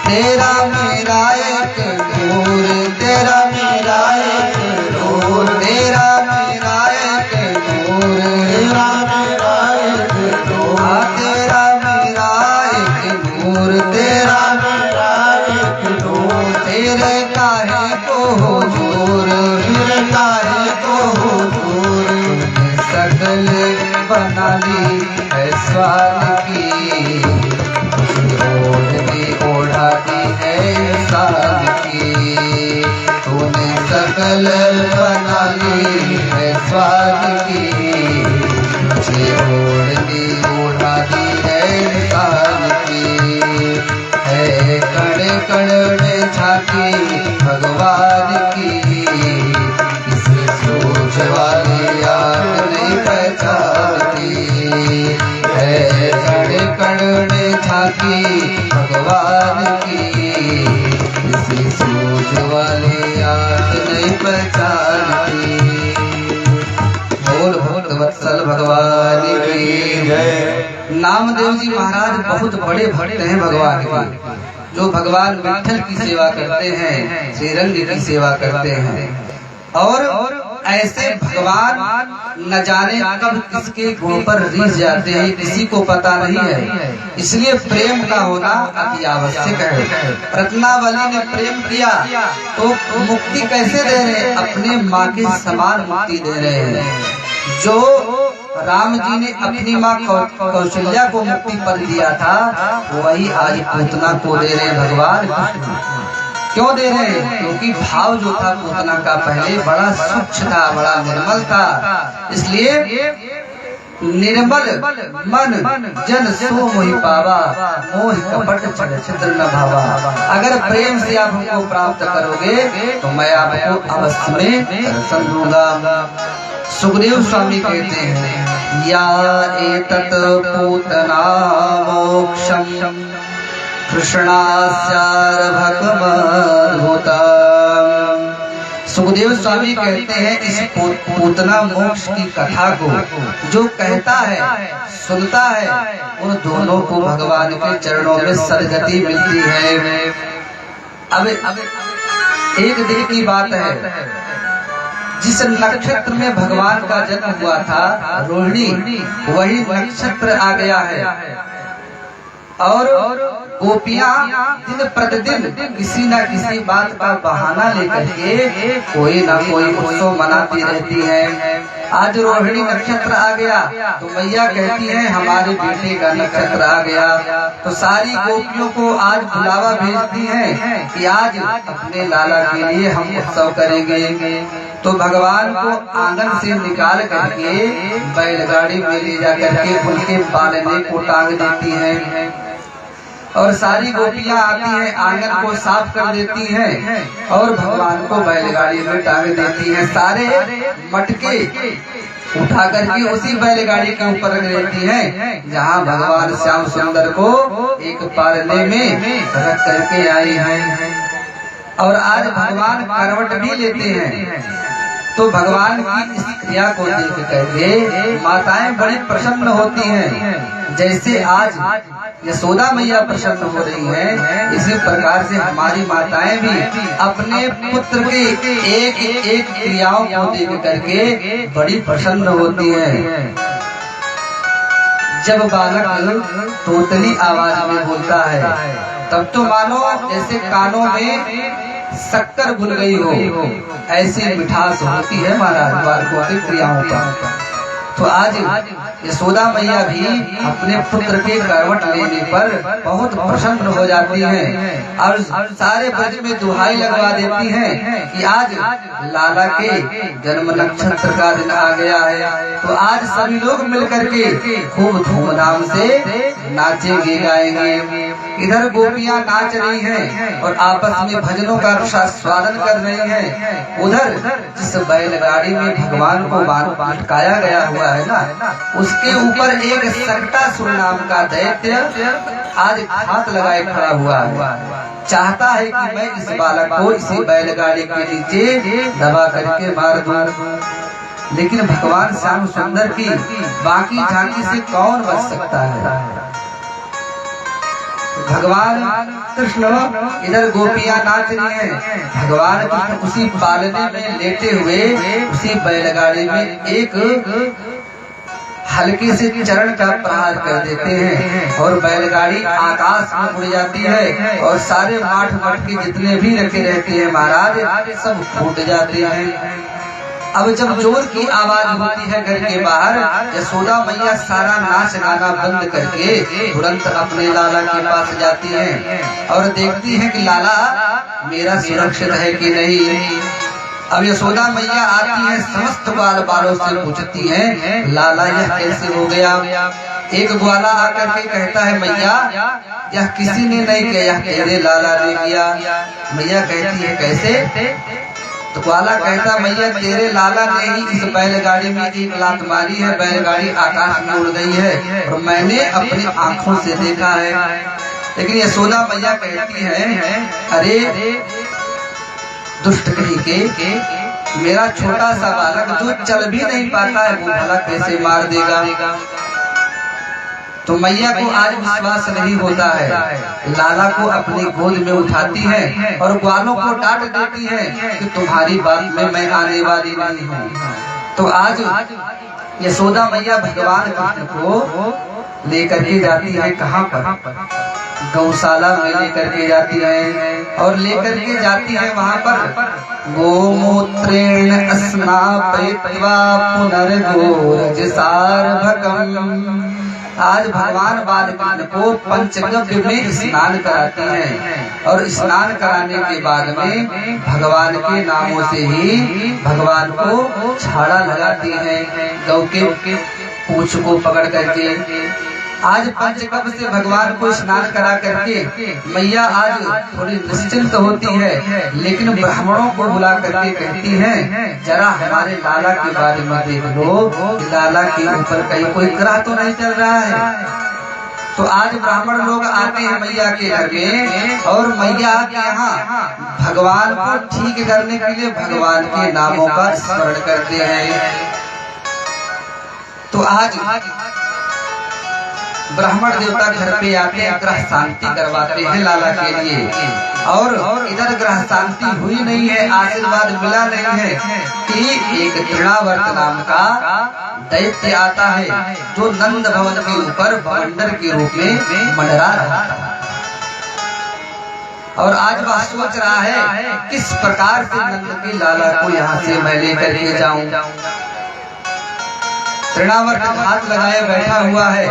तेरा मेरा एक नूर, तेरा मेरा एक नूर, तेरा मेरा एक नूर, तेरा मेरा एक नूर, तेरा कल्पना ली है स्वाद की, मुझे ओढ़नी उड़ा दी है इंसान की, है कण कण में झांकी भगवान की, इसे सोच वाली आँख नहीं पहचानती, है कण कण में झांकी भगवान की, इसे सोच वाली आँख नहीं पहचानती। बोल भक्त वत्सल भगवान की जय। नामदेव जी महाराज बहुत बड़े भक्त हैं भगवान के, जो भगवान विठ्ठल की सेवा करते हैं, श्रीरंग की सेवा करते हैं। और ऐसे भगवान न जाने कब किसके गुण पर रीझ जाते हैं, किसी को पता नहीं है। इसलिए प्रेम का होना अति आवश्यक है। रत्नावली ने प्रेम किया तो मुक्ति कैसे दे रहे हैं? अपने माँ के समान मुक्ति दे रहे हैं। जो राम जी ने अपनी माँ कौशल्या को मुक्ति पद दिया था, वही आज पूतना को दे रहे भगवान। क्यों दे रहे हैं? क्योंकि भाव जो था पूतना का पहले बड़ा स्वच्छ था, बड़ा निर्मल था। इसलिए निर्मल मन जन सो मोहि पावा, मोह कपट छिद्र न भावा। अगर प्रेम से आप हमको प्राप्त करोगे तो मैं आपको अवश्य में दर्शन दूंगा। सुखदेव स्वामी कहते हैं, या एतत् पूतना मोक्षम कृष्णास्यार्भकमद्भुता। सुखदेव स्वामी कहते हैं, इस पूतना मोक्ष की कथा को जो कहता है, सुनता है, उन दोनों को भगवान के चरणों में सदगति मिलती है। अब एक दिन की बात है, जिस नक्षत्र में भगवान का जन्म हुआ था, रोहिणी, वही नक्षत्र आ गया है। और गोपियां दिन प्रतिदिन किसी न किसी बात का बहाना लेकर के कोई ना कोई उत्सव मनाती रहती है। आज रोहिणी नक्षत्र आ गया तो मैया कहती है हमारे बेटे का नक्षत्र आ गया, तो सारी गोपियों को आज बुलावा भेजती हैं कि आज अपने लाला के लिए हम उत्सव करेंगे। तो भगवान को आंगन से निकाल करके बैलगाड़ी में ले जा करके उनके पालने को टांग देती हैं। और सारी गोपियां आती हैं, आंगन को साफ कर देती हैं और भगवान को बैलगाड़ी में टांग देती हैं। सारे मटके उठा करके उसी बैलगाड़ी के ऊपर रख देती हैं जहां भगवान श्याम सुंदर को एक पालने में रख करके आई हैं। और आज भगवान करवट भी लेते हैं। तो भगवान की इस क्रिया को देख करके माताएं बड़ी प्रसन्न होती हैं। जैसे आज यशोदा मैया प्रसन्न हो रही हैं, इसी प्रकार से हमारी माताएं भी अपने पुत्र के एक एक क्रियाओं को देख करके बड़ी प्रसन्न होती हैं। जब बालक तोतली आवाज में बोलता है, तब तो मानो जैसे कानों में शक्कर घुल गई हो, ऐसी मिठास होती है महाराज बालकों की क्रियाओं पर। तो आज यशोदा मैया भी अपने पुत्र के करवट लेने पर बहुत प्रसन्न हो जाती हैं और सारे ब्रज में दुहाई लगवा देती हैं कि आज लाला के जन्म नक्षत्र का दिन आ गया है। तो आज सभी लोग मिलकर के खूब धूमधाम से नाचेंगे गाएंगे। इधर गोपियां नाच रही हैं और आपस में भजनों का स्वागत कर रही हैं। उधर जिस बैलगाड़ी में भगवान को बांटकाया गया हुआ है ना, उसके ऊपर एक सक्टासुर नाम का दैत्य आज हाथ लगाए खड़ा हुआ है। चाहता है कि मैं इस बालक को इसी बैलगाड़ी के नीचे दबा करके मार दूं। लेकिन भगवान श्याम सुंदर की बाकी झांकी से कौन बच सकता है? भगवान कृष्ण इधर गोपियां नाच रही हैं, भगवान कृष्ण उसी पालने में लेटे हुए उसी बैलगाड़ी में एक हल्के से चरण का प्रहार कर देते हैं और बैलगाड़ी आकाश में उड़ जाती है और सारे माठ मटके जितने भी रखे रहते हैं महाराज सब फूट जाते हैं। अब जब जोर की आवाज होती है घर के बाहर, यशोदा मैया सारा नाच गाना बंद करके तुरंत अपने लाला के पास जाती हैं और देखती हैं कि लाला मेरा सुरक्षित है कि नहीं। अब यशोदा मैया आती है, समस्त ग्वाल बालों से पूछती हैं, लाला यह कैसे हो गया। एक ग्वाला आकर के कहता है, मैया यह किसी ने नहीं किया, यह तेरे लाला ने किया। मैया कहती है, कैसे? तो ग्वाला कहता, मैया तेरे लाला ने ही इस बैलगाड़ी में एक लात मारी है, बैलगाड़ी आकाश में उड़ गई है और मैंने अपनी आंखों से देखा है। लेकिन यशोदा मैया कहती है, अरे दुष्ट कहीं के, मेरा छोटा सा बालक जो चल भी नहीं पाता है वो भला कैसे मार देगा। तो मैया को आज विश्वास नहीं होता है, लाला को अपनी गोद में उठाती है और ग्वालों को डांट देती है कि तुम्हारी बात में मैं आने वाली नहीं हूँ। तो आज यशोदा मैया भगवान कृष्ण को लेकर के जाती है, कहाँ पर? गौशाला में लेकर के जाती है और लेकर के जाती है वहाँ पर गोमूत्रेण स्नापयित्वा पुनर्गोरज सार्वकम्। आज भगवान बालकृष्ण को पंचगव्य में स्नान कराती हैं और स्नान कराने के बाद में भगवान के नामों से ही भगवान को छाड़ा लगाती हैं, गौ के पूंछ को पकड़ करके। आज पंचगव्य से भगवान को स्नान करा करके मैया आज थोड़ी निश्चिंत होती है, लेकिन ब्राह्मणों को बुला करके कहती हैं, जरा हमारे लाला के बारे में देख लो, लाला के ऊपर कहीं कोई ग्रह तो नहीं चल रहा है। तो आज ब्राह्मण लोग आते हैं मैया के घर में और मैया के यहाँ भगवान को ठीक करने के लिए भगवान के नामों का स्मरण करते हैं। तो आज ब्राह्मण देवता घर पे आते हैं, ग्रह शांति करवाते हैं लाला के लिए। और इधर ग्रह शांति हुई नहीं है, आशीर्वाद मिला नहीं है कि एक तृणावर्त नाम का दैत्य आता है जो नंद भवन के ऊपर भवंडर के रूप में मंडरा रहा था। और आज वह सोच रहा है किस प्रकार से नंद के लाला को यहाँ से मैं लेकर के जाऊं। तृणावर्त हाथ लगाए बैठा हुआ है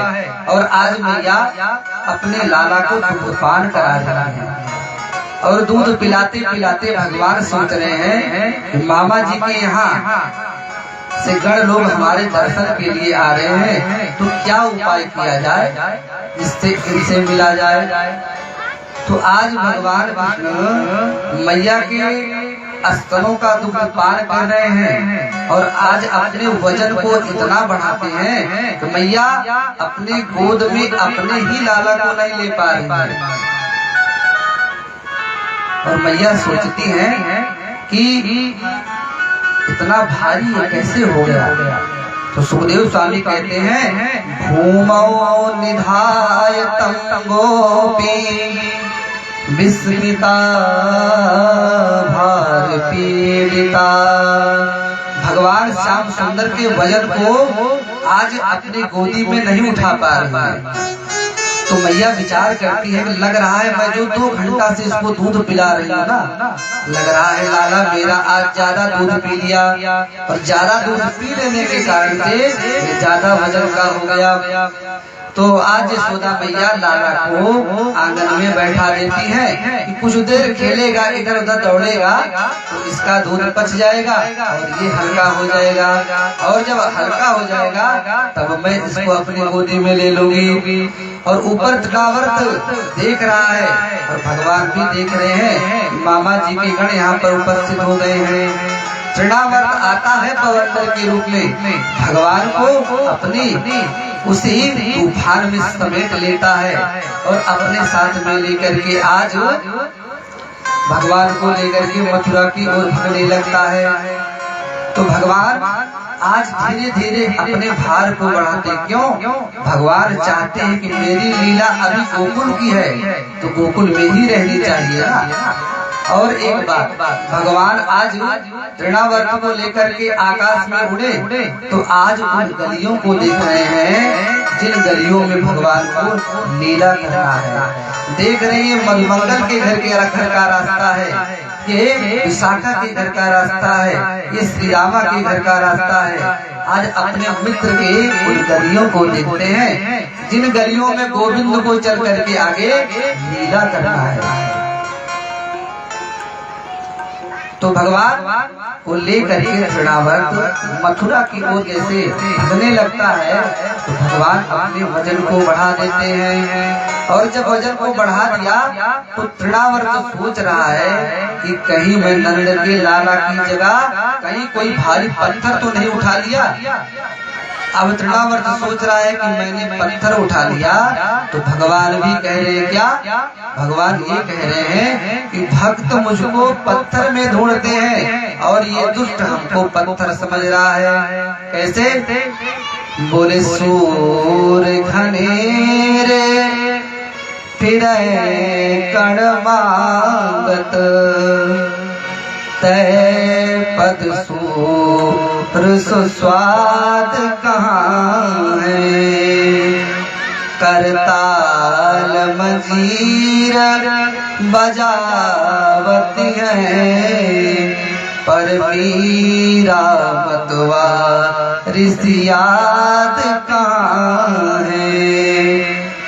और आज मैया अपने लाला को दूधपान करा रही है और दूध पिलाते पिलाते भगवान सोच रहे हैं, मामा जी के यहाँ से गण लोग हमारे दर्शन के लिए आ रहे हैं, तो क्या उपाय किया जाए जिससे इनसे मिला जाए। तो आज भगवान विष्णु मैया के स्तनों का दूध पान कर रहे हैं और आज अपने वजन को इतना बढ़ाते हैं कि मैया अपने गोद में अपने ही लाला को नहीं ले पा रही है। और मैया सोचती हैं कि इतना भारी ये कैसे हो गया। तो सुखदेव स्वामी कहते हैं, भूमौ निधाय तं गोपी विस्मिता भार पीड़िता। भगवान श्याम सुंदर के वजन को आज अपनी गोदी में नहीं उठा पा रही है। तो मैया विचार करती है कि लग रहा है मैं जो 2 घंटा से इसको दूध पिला रही हूँ ना, लग रहा है लाला मेरा आज ज्यादा दूध पी लिया और ज्यादा दूध पी लेने के कारण से ज्यादा वजन का हो गया। तो आज यशोदा मैया लाला को आंगन में बैठा देती है कि कुछ देर खेलेगा, इधर उधर दौड़ेगा तो इसका दूध पच जाएगा और ये हल्का हो जाएगा, और जब हल्का हो जाएगा तब मैं इसको अपनी गोदी में ले लूंगी। और ऊपर तृणावर्त देख रहा है और भगवान भी देख रहे हैं, मामा जी के गण यहाँ पर उपस्थित हो गए हैं। तृणावर्त आता है भवंडर के रूप में, भगवान को अपनी उसी तूफान में समेट लेता है और अपने साथ में लेकर के आज भगवान को लेकर के मथुरा की ओर भागने लगता है। तो भगवान आज धीरे धीरे अपने भार को बढ़ाते, क्यों? भगवान चाहते हैं कि मेरी लीला अभी गोकुल की है तो गोकुल में ही रहनी चाहिए ना। और एक बात, भगवान आज तृणावर्त को लेकर के आकाश में उड़े तो आज उन गलियों को देख रहे हैं जिन गलियों में भगवान को लीला करना है। देख रहे हैं मधुमंगल के घर के घर का रास्ता है, ये विशाखा के घर का रास्ता है, ये श्री रामा के घर का रास्ता है। आज अपने मित्र के उन गलियों को देखते हैं जिन गलियों में गोविंद को चल करके आगे लीला करना है। तो भगवान को लेकर के तृणावर्त मथुरा की ओर जैसे भागने लगता है तो भगवान अपने वजन को बढ़ा देते हैं। और जब वजन को बढ़ा दिया तो तृणावर्त सोच रहा है कि कहीं मैं नंद के लाला की जगह कहीं कोई भारी पत्थर तो नहीं उठा लिया। अब तृणावर्त सोच रहा है कि मैंने पत्थर उठा लिया तो भगवान भी कह रहे हैं क्या? भगवान ये कह रहे हैं कि भक्त मुझको पत्थर में ढूंढते हैं और ये दुष्ट हमको पत्थर समझ रहा है। कैसे? बोले सूर घनेरे फिरे कण मांगत तय पद सूर सुस्वाद कहाँ है। करताल मजीर बजावती है पर मीरा मतवा रिसियाद कहाँ है।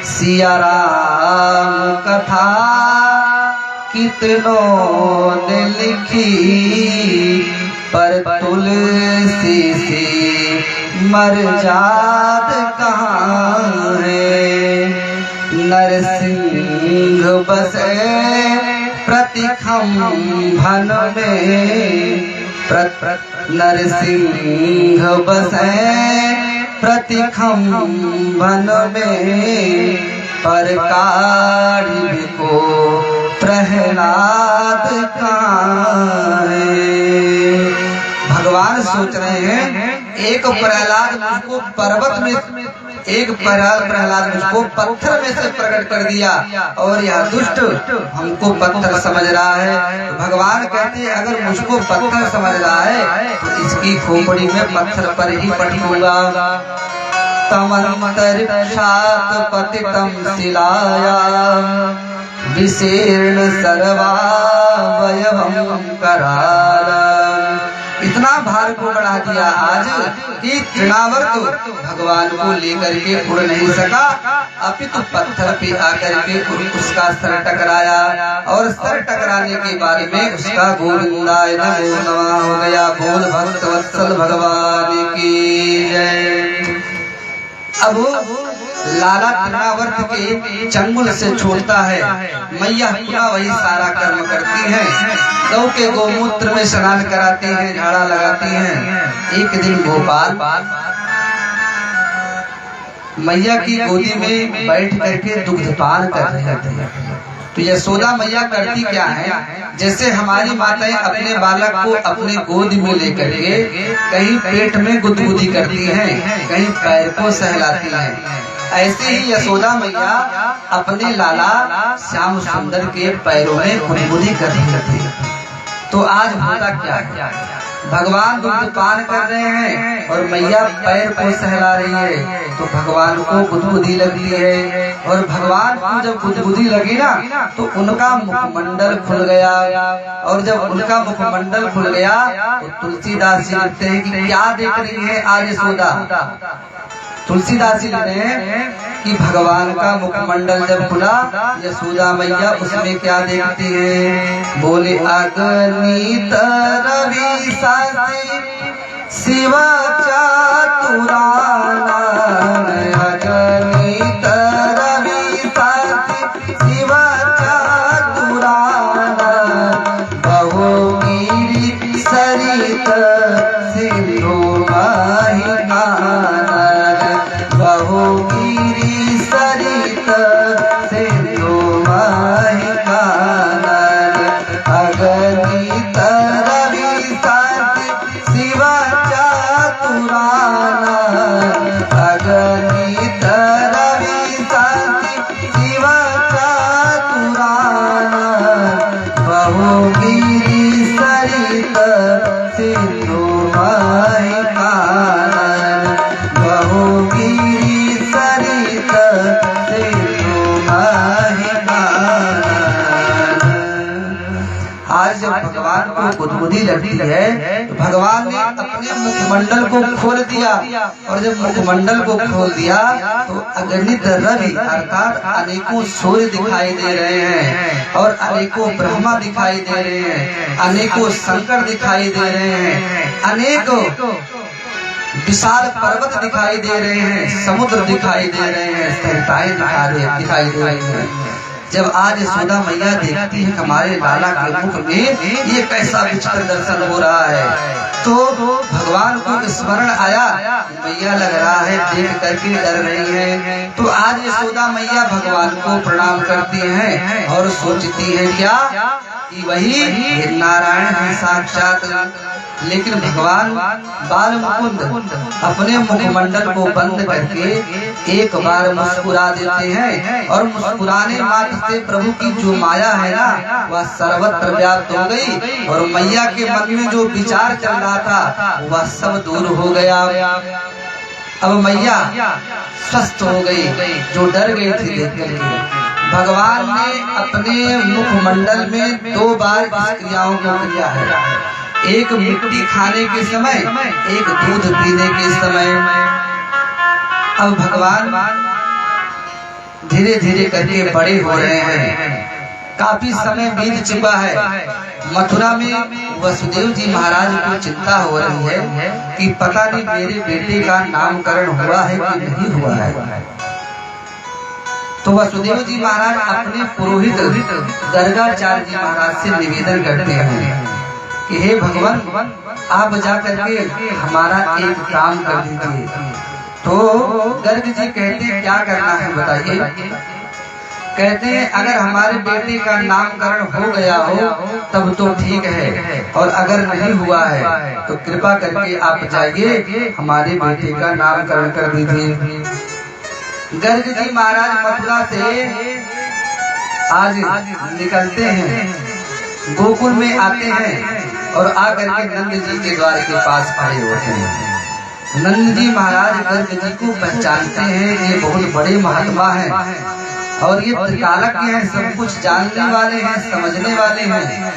सिया राम कथा कितनों ने लिखी पर तुलसी सी मरजाद कहाँ है। नरसिंह बसे प्रतिखंभन में नरसिंह बसे प्रतिखंभन में पर काढ़ी को प्रहलाद कहाँ है। भगवान सोच रहे हैं एक प्रहलाद मुझको पर्वत में, एक प्रहलाद मुझको पत्थर में से प्रकट कर दिया और यह दुष्ट हमको पत्थर समझ रहा है। तो भगवान कहते हैं अगर मुझको पत्थर समझ रहा है तो इसकी खोपड़ी में पत्थर पर ही पटकूंगा। तमंतरिक्षात् पतितं शिलाया विशीर्ण सर्वावयवं कराला। इतना भार को बढ़ा दिया आज कि तृणावर्त भगवान को लेकर के उड़ नहीं सका, अपितु पत्थर पे आकर के उसका सर टकराया और सर टकराने के बाद में उसका गोविंदाय नमो नमः हो गया। बोल भक्त वत्सल भगवान की जय। अब लाला तृणावर्त के चंगुल से छोड़ता है, मैया पुनः वही सारा कर्म करती हैं। गौ के गोमूत्र में स्नान कराती हैं, झाड़ा लगाती हैं। एक दिन गोपाल मैया की गोदी में बैठ करके दुग्धपान कर रहे थे। तो यशोदा मैया करती क्या है, जैसे हमारी माताएं अपने बालक को अपने गोद में लेकर के कहीं पेट में गुदगुदी करती हैं, कहीं पैर को सहलाती हैं, ऐसे ही यशोदा मैया अपने लाला श्याम सुंदर के पैरों में गुदगुदी कर रही थी। तो आज होता क्या है, भगवान दुग्धपान कर रहे हैं और मैया पैर को सहला रही है, तो भगवान को गुदगुदी लगती है। और भगवान को जब गुदगुदी लगी ना तो उनका मुखमंडल खुल गया, और जब उनका मुखमंडल खुल गया तो तुलसीदास जी लिखते हैं कि क्या देख रही है आज यशोदा। तुलसीदास जी लिखते हैं कि भगवान का मुखमंडल जब खुला यशोदा मैया उसमें क्या देखती है। बोले अगणित रवि सासी शिवा चातुराना, अगणित रवि सासी शिवा चातुराना, बहुगिरि सरित सिंधु माहि कानन, बहुगिरि सरित सिंधु माहि कानन, अगणित रवि सासी शिवा चातुराना, अगणित रवि सासी शिवा चातुराना, बहुगिरि सरित सिंधु माहि कानन, बहुगिरि सरित सिंधु माहि कानन। जब भगवान को गुदगुदी लगती है तो भगवान ने अपने मुखमंडल को खोल दिया, और जब मुखमंडल को खोल दिया तो अगणित रवि अर्थात अनेकों सूर्य दिखाई दे रहे हैं, और अनेकों ब्रह्मा दिखाई दे रहे हैं, अनेकों शंकर दिखाई दे रहे हैं, अनेकों विशाल पर्वत दिखाई दे रहे हैं, समुद्र दिखाई दे रहे हैं, संहिताएं दिखाई दे रही हैं। जब आज यशोदा मैया देखती है हमारे लाला के मुख में ये कैसा विचित्र दर्शन हो रहा है, तो भगवान को स्मरण आया, मैया लग रहा है देख करके डर रही है। तो आज यशोदा मैया भगवान को प्रणाम करती हैं और सोचती है क्या कि वही नारायण है साक्षात। लेकिन भगवान बाल मुकुंद अपने मुखमंडल को बंद करके एक बार मुस्कुरा देते हैं, और मुस्कुराने मात्र से प्रभु की जो माया है ना वह सर्वत्र व्याप्त हो गई, और मैया के मन में जो विचार चल रहा था वह सब दूर हो गया। अब मैया स्वस्थ हो गई, जो डर गई थी देख करके। भगवान ने अपने मुखमंडल में 2 बार इस क्रियाओं को किया है, एक मिट्टी खाने के समय, एक दूध पीने के समय। अब भगवान धीरे धीरे करके बड़े हो रहे हैं, काफी समय बीत चुका है। मथुरा में वसुदेव जी महाराज को चिंता हो रही है कि पता नहीं मेरे बेटे का नामकरण हुआ है कि नहीं हुआ है। तो वसुदेव जी महाराज अपने पुरोहित गर्गाचार्य जी महाराज से निवेदन करते हैं कि हे भगवान, आप जा करके हमारा एक काम कर दीजिए। तो गर्ग जी कहते हैं क्या करना है बताइए। कहते हैं अगर हमारे बेटे का नामकरण हो गया हो तब तो ठीक है, और अगर नहीं हुआ है तो कृपा करके आप जाइए हमारे बेटे का नामकरण कर दीजिए। गर्ग जी महाराज मथुरा से आज निकलते हैं, गोकुल में आते हैं और आकर के नंद जी के द्वार के पास खड़े होते हैं। नंद जी महाराज गर्ग जी को पहचानते हैं, ये बहुत बड़े महात्मा हैं और ये त्रिकालज्ञ हैं, सब कुछ जानने वाले हैं, समझने वाले हैं।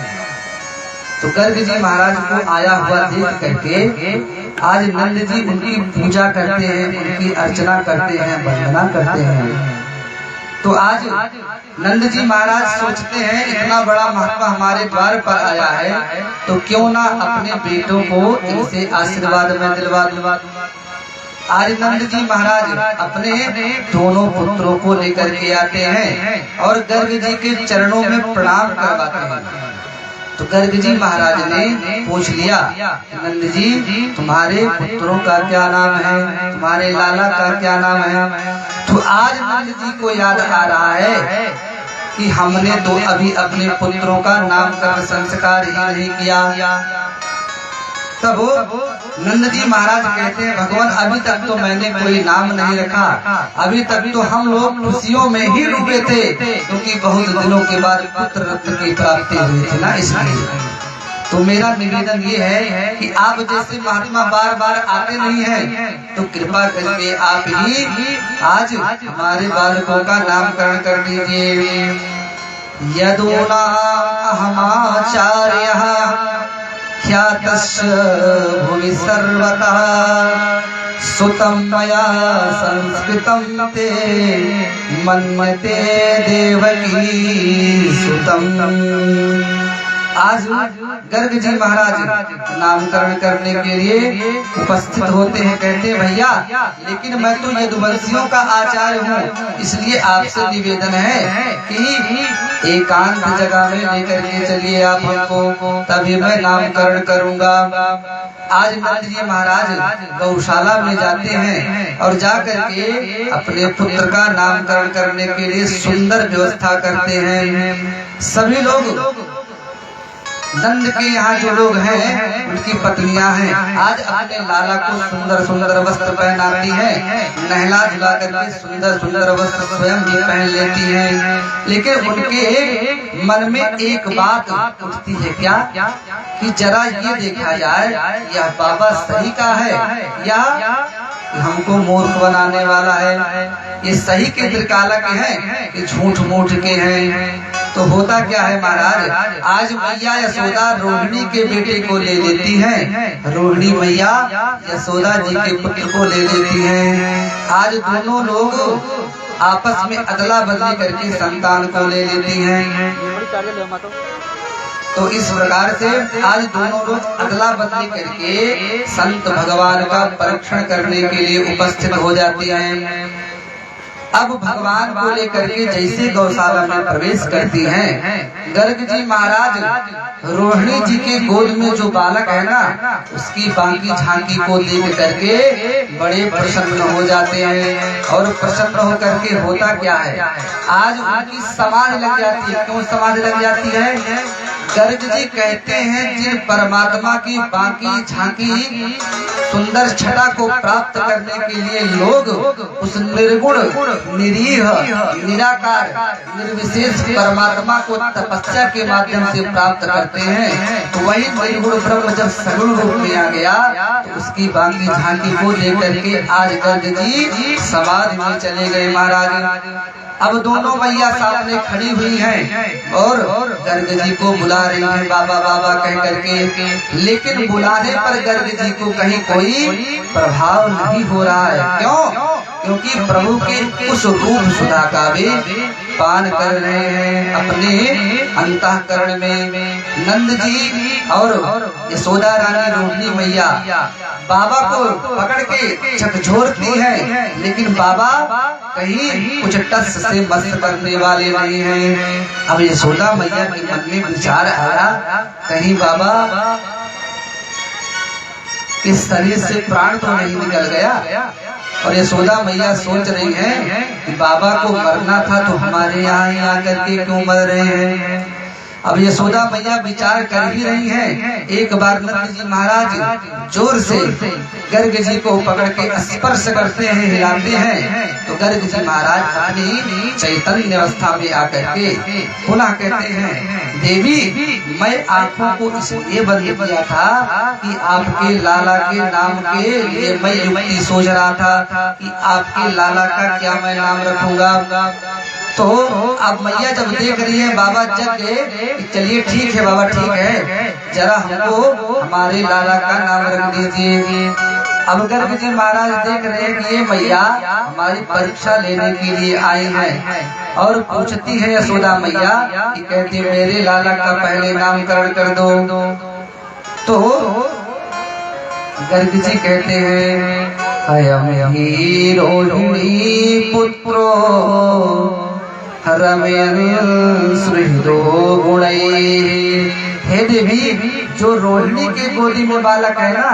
तो गर्ग जी महाराज को आया हुआ देख करके आज नंद जी उनकी पूजा करते हैं, उनकी अर्चना करते हैं, वंदना करते हैं। तो आज नंद जी महाराज सोचते हैं इतना बड़ा महात्मा हमारे द्वार पर आया है तो क्यों ना अपने बेटों को इनसे आशीर्वाद में दिलवा दूं। आज नंद जी महाराज अपने दोनों पुत्रों को लेकर के आते हैं और गर्ग जी के चरणों में प्रणाम करवाते हैं। तो गर्ग जी महाराज ने पूछ लिया, नंद जी तुम्हारे पुत्रों का क्या नाम है, तुम्हारे लाला का क्या नाम है। तो आज नंद जी को याद आ रहा है कि हमने तो अभी अपने पुत्रों का नामकरण संस्कार ही नहीं किया। तब नंद जी महाराज कहते हैं भगवान अभी तक तो मैंने कोई नाम नहीं रखा, अभी तक तो हम लोग खुशियों में ही डूबे थे क्योंकि बहुत दिनों के बाद पुत्र रत्न की प्राप्ति हुई थी ना, इसलिए। तो मेरा निवेदन ये है कि आप जैसे महात्मा बार बार आते नहीं हैं तो कृपा करके आप ही आज हमारे बालकों का नामकरण कर दीजिए। यदूना अहमाचार्यः ख्यातस्य भुवि सर्वतः सुतं मया संस्कृतं ते मन्यते देवकी सुतं। आज गर्ग जी महाराज नामकरण करने के लिए उपस्थित होते हैं। कहते हैं भैया लेकिन मैं तो यदुवंशियों का आचार्य हूँ, इसलिए आपसे निवेदन है कि एकांत जगह में लेकर के चलिए आप हमको, तभी मैं नामकरण करूँगा। आज नंद जी महाराज गौशाला में जाते हैं और जाकर के अपने पुत्र का नामकरण करने के लिए सुंदर व्यवस्था करते हैं। सभी लोग नंद के यहाँ जो लोग हैं उनकी पत्नियां हैं, आज अपने लाला को सुंदर सुंदर वस्त्र पहनाती हैं, नहला झुला करके सुंदर सुंदर वस्त्र स्वयं भी पहन लेती हैं। लेकिन उनके मन में एक बात उठती है क्या कि जरा ये देखा जाए यह बाबा सही का है या हमको मूर्ख बनाने वाला है। ये सही के त्रिकालज्ञ हैं कि झूठ मूठ के हैं। तो होता क्या है महाराज, आज मैया यशोदा रोहिणी के बेटे को ले लेती हैं, रोहिणी मैया यशोदा जी के पुत्र को ले लेती हैं। आज दोनों लोग आपस में अदला बदली करके संतान को ले लेती हैं। तो इस प्रकार से आज दोनों लोग अदला बदली करके संत भगवान का परीक्षण करने के लिए उपस्थित हो जाते हैं। अब भगवान को लेकर के जैसे गौशाला में प्रवेश करती हैं, गर्ग जी महाराज रोहिणी जी के गोद में जो बालक है ना, उसकी बाकी झांकी को देख करके बड़े प्रसन्न हो जाते हैं। और प्रसन्न होकर के होता क्या है, आज उनकी समाधि लग जाती है। क्यों समाधि लग जाती है? गर्ग जी कहते हैं जिन परमात्मा की बाकी झांकी सुंदर छटा को प्राप्त करने के लिए लोग उस निर्गुण निरीह निराकार निर्विशेष परमात्मा को तपस्या के माध्यम से प्राप्त करते हैं, तो वही निर्गुण ब्रह्म जब सगुण रूप में आ गया तो उसकी बाकी झांकी को लेकर के आज गर्ग जी समाधि में चले गए महाराज। अब दोनों मैया सामने खड़ी हुई हैं और गर्ग जी को बुला रही हैं बाबा बाबा कह करके, लेकिन बुलाने पर गर्ग जी को कहीं कोई प्रभाव नहीं हो रहा है। क्यों? क्योंकि प्रभु के उस रूप सुधा का भी पान कर रहे हैं अपने अंतःकरण में। नंद जी और यशोदा रानी रोहिणी मैया बाबा को पकड़ के झकझोरती है, लेकिन बाबा कहीं कुछ टस से मस्त करने वाले नहीं हैं। अब यशोदा मैया के मन में विचार आया, कहीं बाबा के शरीर से प्राण तो नहीं निकल गया। और यशोदा मैया सोच रही हैं कि बाबा को मरना था तो हमारे यहाँ ही आकर के क्यों मर रहे हैं। अब यशोदा मैया विचार कर ही रही हैं। एक बार नंद जी महाराज जोर से गर्ग जी को पकड़ के स्पर्श करते हैं, हिलाते हैं, तो गर्ग जी महाराज अपनी चैतन्य अवस्था में आकर के पुनः कहते हैं, देवी मैं आंखों को इसलिए बंद किया था कि आपके लाला के नाम के लिए मैं युक्ति सोच रहा था कि आपके लाला का क्या मैं नाम रखूंगा। तो अब मैया जब देख रही है बाबा जग गए, चलिए ठीक है बाबा ठीक है, जरा हमको हमारे लाला का नाम रख दीजिए। अब गर्ग जी महाराज देख रहे हैं कि ये मैया हमारी परीक्षा लेने के लिए आई है और पूछती है यशोदा मैया कि कहती मेरे लाला का पहले नामकरण कर दो। तो गर्ग जी कहते हैं अयम ही रोहिणी पुत्रो रमयन सुहृदो गुणैः। हे देवी, जो रोहिणी के गोदी में बालक है ना,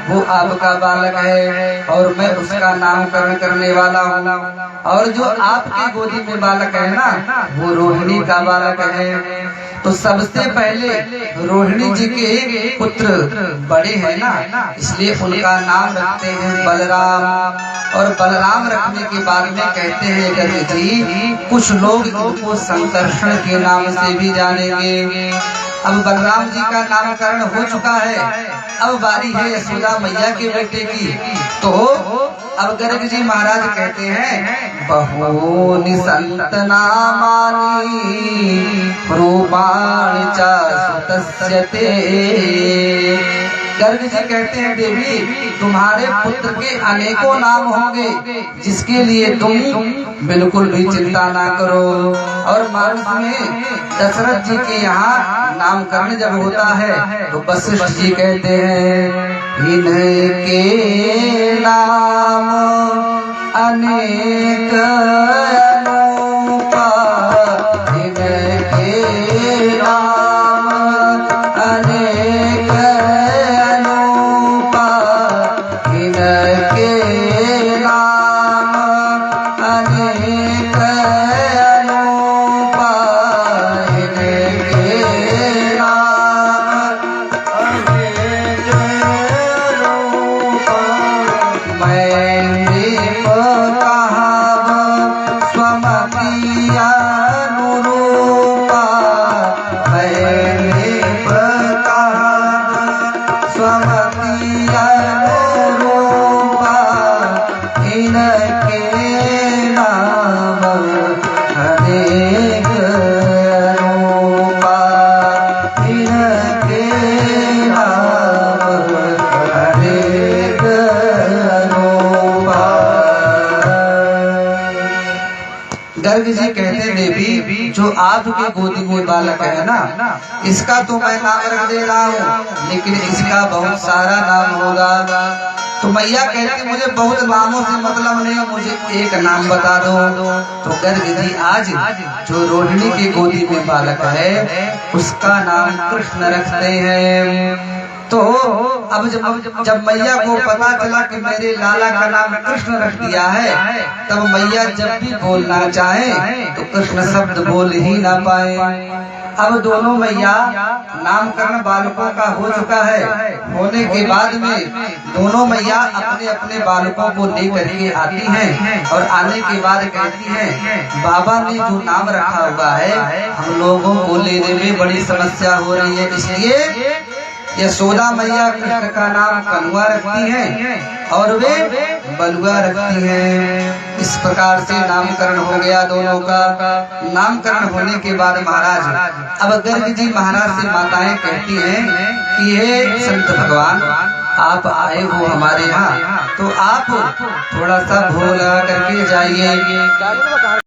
वो आपका बालक है और मैं उसका नामकरण करने वाला हूँ। और जो आपके गोदी में बालक है ना, वो रोहिणी का बालक है। तो सबसे पहले रोहिणी जी के पुत्र बड़े हैं ना, इसलिए उनका नाम रखते हैं बलराम। और बलराम रखने के बाद में कहते हैं गर्ग जी कुछ लोग इनको संकर्षण के नाम से भी जानेंगे। अब बलराम जी का नामकरण हो चुका है, अब बारी है यशोदा मैया के बेटे की। तो अब गर्ग जी महाराज कहते हैं बहूनि संत नामानि रूपाणि च सुतस्य ते। गर्ग जी कहते हैं देवी तुम्हारे पुत्र के अनेकों नाम होंगे, जिसके लिए तुम बिल्कुल भी चिंता ना करो। और मानस में दशरथ जी के यहाँ नामकरण जब होता है तो वशिष्ठ जी कहते हैं इनके नाम अनेक अनूपा, इनके नाम अनेक अनूपा, इनके नाम अनेक अनूपा, इनके नाम अनेक अनूपा। मैं कहाव आपकी गोदी में बालक है ना, इसका तो मैं नाम रख दे रहा हूँ, लेकिन इसका बहुत सारा नाम होगा। तो मैया कहती मुझे बहुत नामों से मतलब नहीं, मुझे एक नाम बता दो। तो गर्ग जी आज जो रोहिणी की गोदी में बालक है उसका नाम कृष्ण रखते हैं। तो अब जब मैया को पता चला कि मेरे लाला का नाम कृष्ण रख दिया है, तब मैया जब भी बोलना चाहे तो कृष्ण शब्द बोल ही ना पाए। अब दोनों मैया नामकरण बालकों का हो चुका है, होने के बाद में दोनों मैया अपने अपने बालकों को लेकर के आती हैं और आने के बाद कहती हैं बाबा ने जो नाम रखा हुआ है हम लोगों को लेने में बड़ी समस्या हो रही है, इसलिए यशोदा मैया कृष्ण का नाम कनुआ रखती हैं और वे बलुआ रखती हैं। इस प्रकार से नामकरण हो गया दोनों का। नामकरण होने के बाद महाराज अब गर्ग जी महाराज से माताएं कहती हैं कि हे संत भगवान, आप आए हो हमारे यहाँ, तो आप थोड़ा सा भोग लगा करके जाइए।